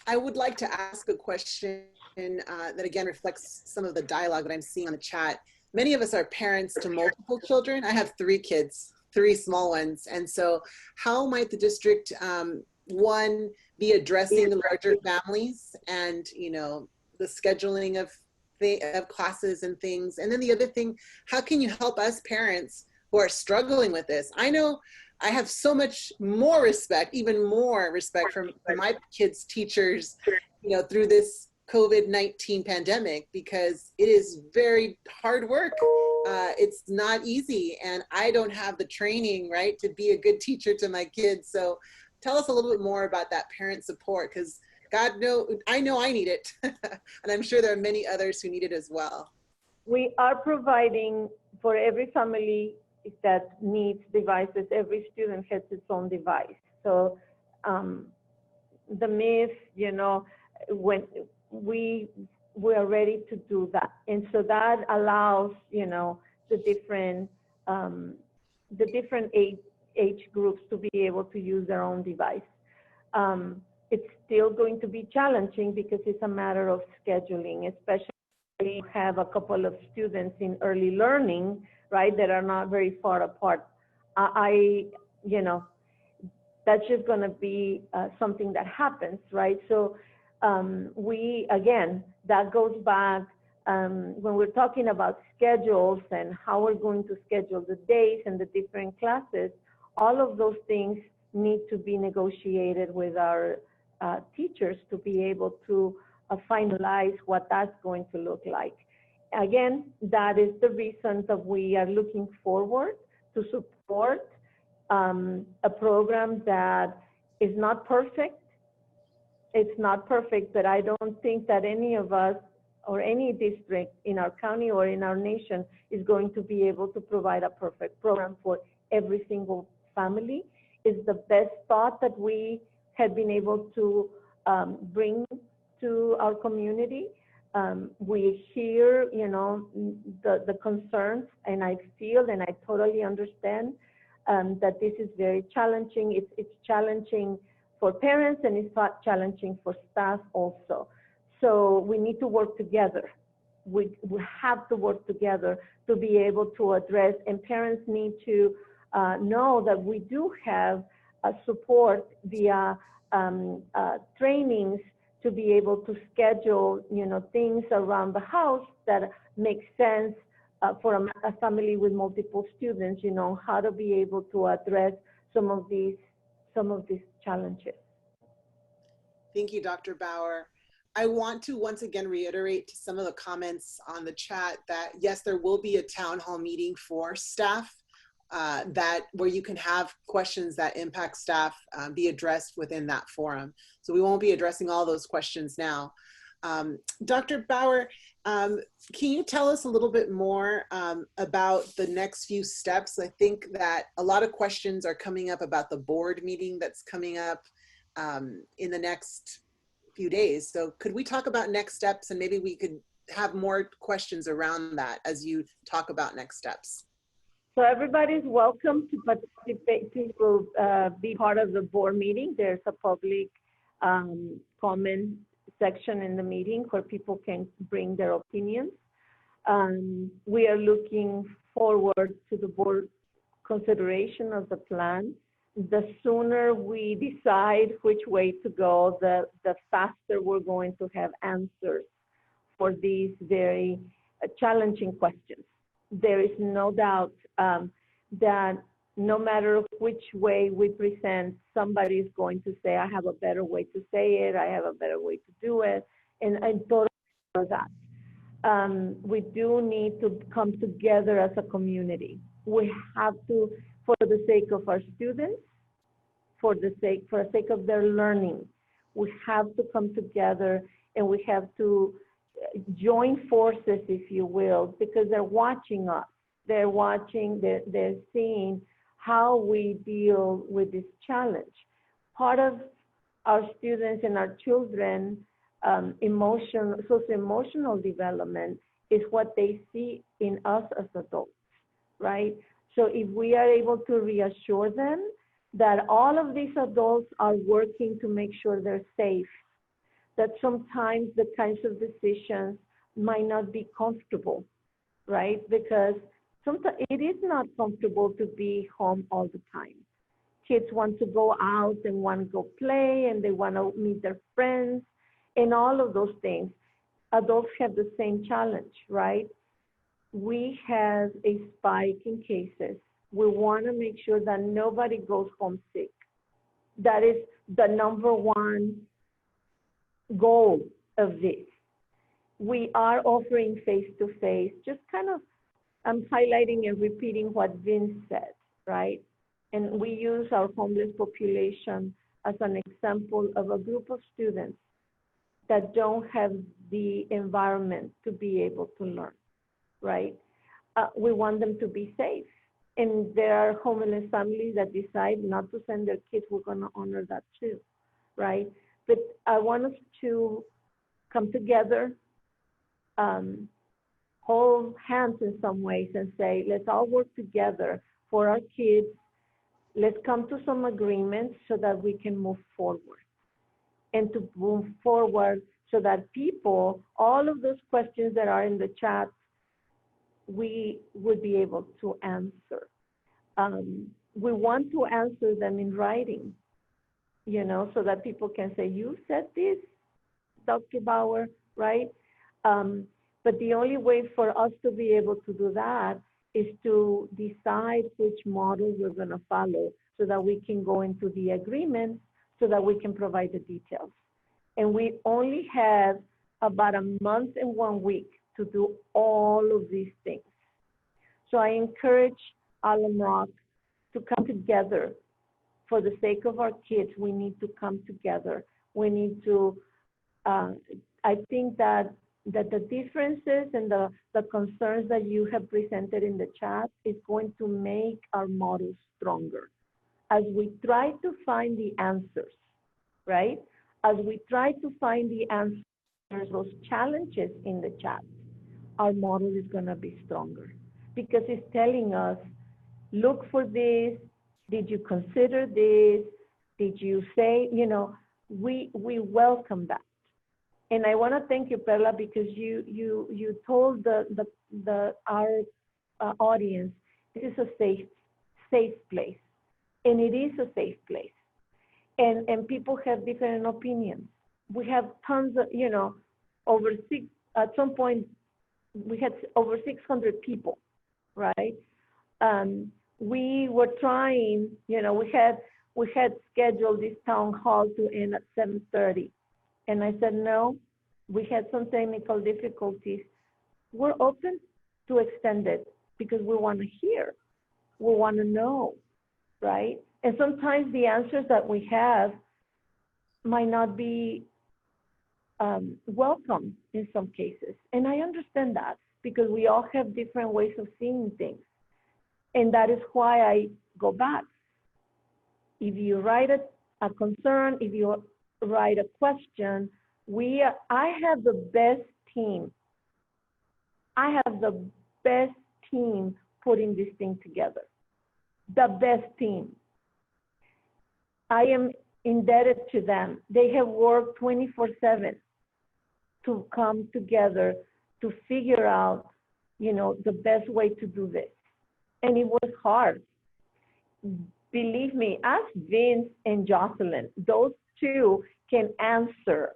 I would like to ask a question that again reflects some of the dialogue that I'm seeing on the chat. Many of us are parents to multiple children. I have 3 kids, 3 small ones. And so how might the district, one, be addressing the larger families and, you know, the scheduling of classes and things? And then the other thing, how can you help us parents who are struggling with this? I know I have so much more respect, even more respect for my kids' teachers, you know, through this COVID-19 pandemic, because it is very hard work. It's not easy, and I don't have the training, right, to be a good teacher to my kids. So tell us a little bit more about that parent support, because I know I need it, and I'm sure there are many others who need it as well. We are providing for every family that needs devices. Every student has its own device. So the myth, you know, when we are ready to do that. And so that allows, you know, the different age groups to be able to use their own device. It's still going to be challenging because it's a matter of scheduling, especially if you have a couple of students in early learning, right, that are not very far apart. You know, that's just going to be something that happens, right? So again, that goes back when we're talking about schedules and how we're going to schedule the days and the different classes. All of those things need to be negotiated with our teachers to be able to finalize what that's going to look like. Again, that is the reason that we are looking forward to support a program that is not perfect. It's not perfect, but I don't think that any of us or any district in our county or in our nation is going to be able to provide a perfect program for every single family. It's the best thought that we have been able to bring to our community. We hear, you know, the concerns, and I feel and I totally understand that this is very challenging. It's challenging for parents, and it's challenging for staff also. So we need to work together. We have to work together to be able to address, and parents need to know that we do have support via trainings to be able to schedule, you know, things around the house that make sense for a family with multiple students, you know, how to be able to address some of these challenges. Thank you, Dr. Bauer. I want to once again reiterate to some of the comments on the chat that yes, there will be a town hall meeting for staff where you can have questions that impact staff be addressed within that forum. So we won't be addressing all those questions now. Dr. Bauer, can you tell us a little bit more about the next few steps? I think that a lot of questions are coming up about the board meeting that's coming up in the next few days. So could we talk about next steps, and maybe we could have more questions around that as you talk about next steps? So everybody's welcome to participate, to be part of the board meeting. There's a public comment section in the meeting where people can bring their opinions. We are looking forward to the board consideration of the plan. The sooner we decide which way to go, the faster we're going to have answers for these very challenging questions. There is no doubt that no matter which way we present, somebody is going to say, I have a better way to say it, I have a better way to do it, and totally for that. We do need to come together as a community. We have to, for the sake of our students, for the sake of their learning, we have to come together, and we have to join forces, if you will, because they're watching us. They're watching, they're seeing how we deal with this challenge. Part of our students and our children socio-emotional development is what they see in us as adults, right? So if we are able to reassure them that all of these adults are working to make sure they're safe, that sometimes the kinds of decisions might not be comfortable, right? Because sometimes it is not comfortable to be home all the time. Kids want to go out and want to go play and they want to meet their friends and all of those things. Adults have the same challenge, right? We have a spike in cases. We want to make sure that nobody goes home sick. That is the number one goal of this. We are offering face-to-face, just kind of, I'm highlighting and repeating what Vince said, right? And we use our homeless population as an example of a group of students that don't have the environment to be able to learn, right? We want them to be safe. And there are homeless families that decide not to send their kids. We're going to honor that too, right? But I want us to come together, hold hands in some ways and say, let's all work together for our kids. Let's come to some agreements so that we can move forward. And to move forward so that people, all of those questions that are in the chat, we would be able to answer. We want to answer them in writing, you know, so that people can say, you said this, Dr. Bauer, right? But the only way for us to be able to do that is to decide which model we're going to follow so that we can go into the agreement so that we can provide the details. And we only have about a month and 1 week to do all of these things. So I encourage Alum Rock to come together. For the sake of our kids, we need to come together. We need to, I think that the differences and the concerns that you have presented in the chat is going to make our model stronger. As we try to find the answers, right? As we try to find the answers, those challenges in the chat, our model is going to be stronger because it's telling us, look for this, did you consider this, did you say, you know, we welcome that. And I want to thank you, Perla, because you told our audience this is a safe place, and it is a safe place. And people have different opinions. We have tons of, you know, at some point we had over 600 people, right? We were trying, you know, we had scheduled this town hall to end at 7:30. And I said, no, we had some technical difficulties. We're open to extend it because we want to hear, we want to know, right? And sometimes the answers that we have might not be welcome in some cases. And I understand that because we all have different ways of seeing things. And that is why I go back. If you write a concern, if you write a question, I have the best team. I have the best team putting this thing together. The best team. I am indebted to them. They have worked 24/7 to come together to figure out, you know, the best way to do this. And it was hard. Believe me, ask Vince and Jocelyn. Those two can answer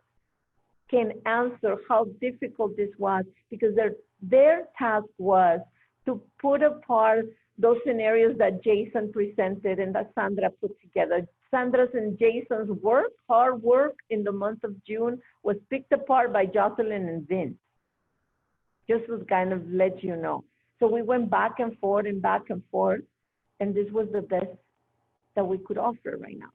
how difficult this was because their task was to put apart those scenarios that Jason presented and that Sandra put together. Sandra's and Jason's work, hard work in the month of June was picked apart by Jocelyn and Vince. Just to kind of let you know. So we went back and forth, and this was the best that we could offer right now,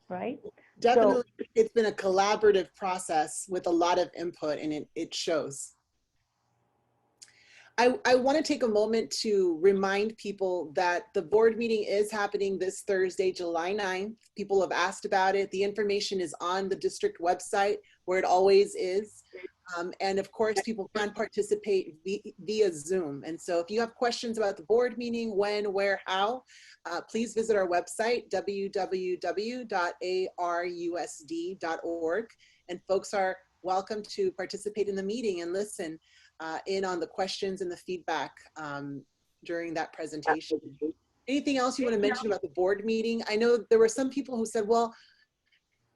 right? Definitely, so, it's been a collaborative process with a lot of input, and it shows. I want to take a moment to remind people that the board meeting is happening this Thursday, July 9th. People have asked about it. The information is on the district website, where it always is. And of course, people can participate via Zoom. And so if you have questions about the board meeting, when, where, how, please visit our website, www.arusd.org. And folks are welcome to participate in the meeting and listen in on the questions and the feedback during that presentation. Anything else you want to mention about the board meeting? I know there were some people who said, well,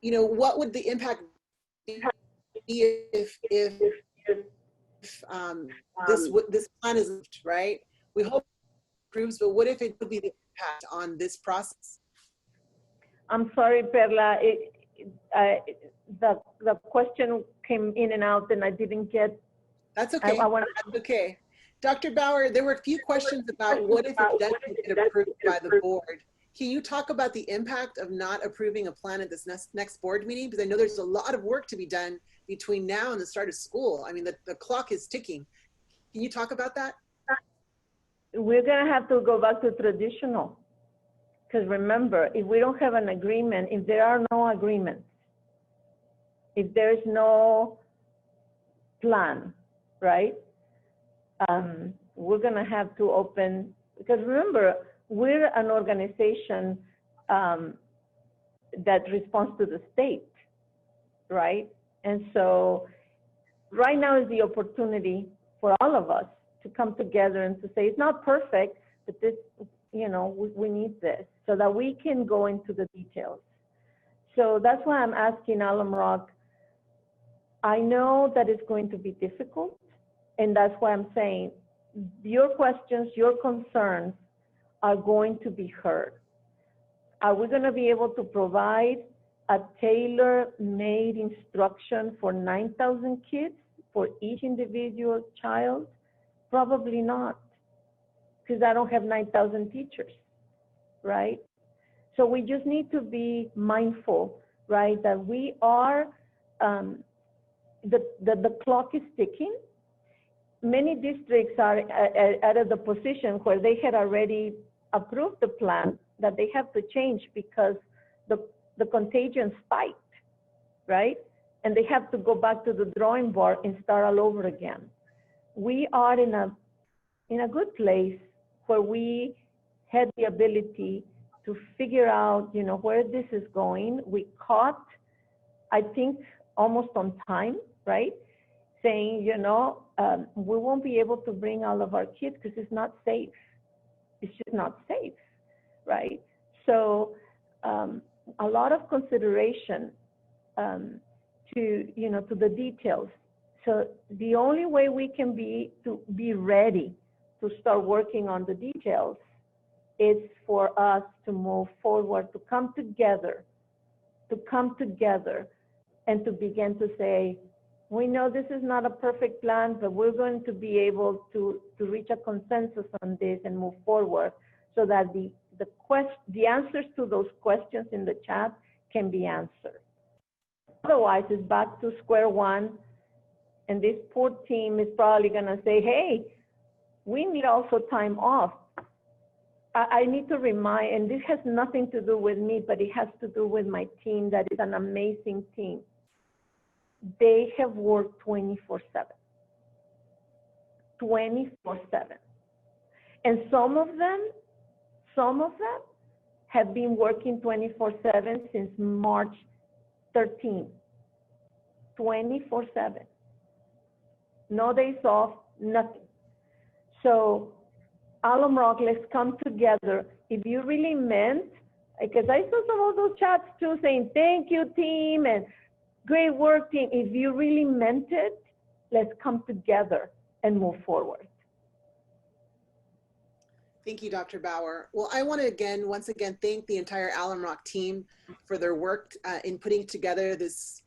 you know, what would the impact be if this plan is right? We hope it improves, but what if it would be the impact on this process? I'm sorry, Perla. The question came in and out, and I didn't get. That's okay. That's okay. Dr. Bauer, there were a few questions about what if it doesn't get approved by the board. Can you talk about the impact of not approving a plan at this next board meeting? Because I know there's a lot of work to be done between now and the start of school. I mean, the clock is ticking. Can you talk about that? We're going to have to go back to traditional. Because remember, if we don't have an agreement, if there are no agreements, if there's no plan, right? We're going to have to open, because remember, we're an organization that responds to the state, right? And so right now is the opportunity for all of us to come together and to say, it's not perfect, but this, you know, we need this so that we can go into the details. So that's why I'm asking Alum Rock. I know that it's going to be difficult, and that's why I'm saying your questions, your concerns are going to be heard. Are we going to be able to provide a tailor-made instruction for 9,000 kids for each individual child? Probably not, because I don't have 9,000 teachers, right? So we just need to be mindful, right, that we are, the clock is ticking. Many districts are at the position where they had already approved the plan that they have to change because the contagion spiked, right? And they have to go back to the drawing board and start all over again. We are in a good place where we had the ability to figure out, you know, where this is going. We caught, I think, almost on time, right? Saying, you know, we won't be able to bring all of our kids because it's not safe. It's just not safe, right? So a lot of consideration to, you know, to the details. So the only way we can be ready to start working on the details is for us to move forward, to come together and to begin to say, we know this is not a perfect plan, but we're going to be able to reach a consensus on this and move forward so that the answers to those questions in the chat can be answered. Otherwise, it's back to square one, and this poor team is probably going to say, hey, we need also time off. I need to remind, and this has nothing to do with me, but it has to do with my team that is an amazing team. They have worked 24/7. 24/7. And some of them have been working 24/7 since March 13. 24/7. No days off, nothing. So Alum Rock, let's come together. If you really meant, because I saw some of those chats too saying, thank you, team, and great work, team. If you really meant it, let's come together and move forward. Thank you, Dr. Bauer. Well, I want to once again, thank the entire Alum Rock team for their work in putting together this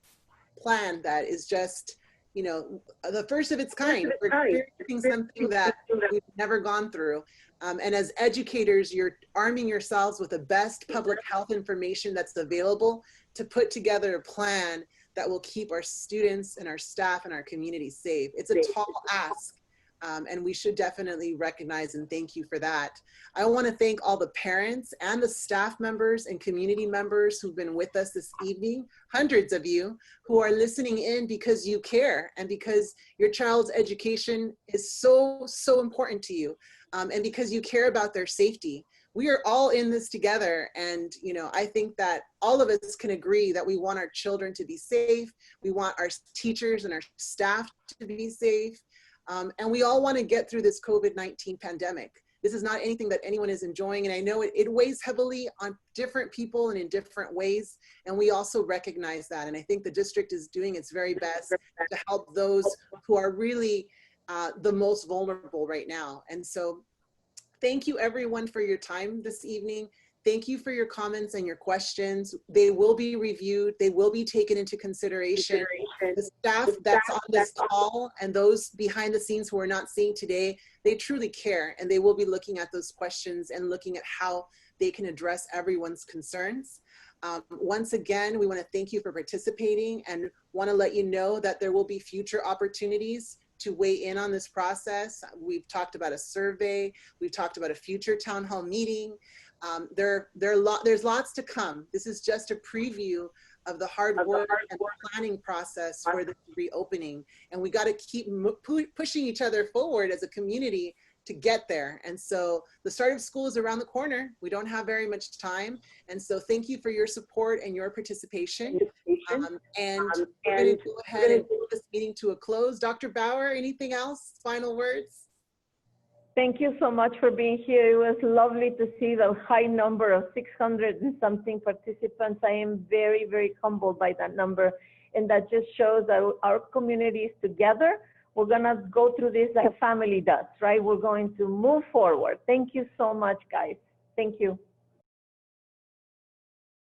plan that is just, you know, the first of its kind. We're experiencing something that we've never gone through. And as educators, you're arming yourselves with the best public health information that's available to put together a plan that will keep our students and our staff and our community safe. It's a tall ask, And we should definitely recognize and thank you for that. I want to thank all the parents and the staff members and community members who've been with us this evening, hundreds of you who are listening in because you care and because your child's education is so, so important to you, and because you care about their safety. We are all in this together, and I think that all of us can agree that we want our children to be safe, we want our teachers and our staff to be safe, and we all want to get through this COVID-19 pandemic. This is not anything that anyone is enjoying, and I know it weighs heavily on different people and in different ways, and we also recognize that. And I think the district is doing its very best to help those who are really the most vulnerable right now. And so thank you everyone for your time this evening. Thank you for your comments and your questions. They will be reviewed. They will be taken into consideration. The staff that's on this call and those behind the scenes who are not seeing today, they truly care, and they will be looking at those questions and looking at how they can address everyone's concerns. Once again, we want to thank you for participating and want to let you know that there will be future opportunities to weigh in on this process. We've talked about a survey. We've talked about a future town hall meeting. There's lots to come. This is just a preview of the hard work and planning process for the reopening. And we got to keep pushing each other forward as a community to get there. And so the start of school is around the corner. We don't have very much time. And so thank you for your support and your participation. And we're going to go ahead and bring this meeting to a close. Dr. Bauer, anything else? Final words? Thank you so much for being here. It was lovely to see the high number of 600 and something participants. I am very, very humbled by that number. And that just shows that our community is together. We're gonna go through this like a family does, right? We're going to move forward. Thank you so much, guys. Thank you.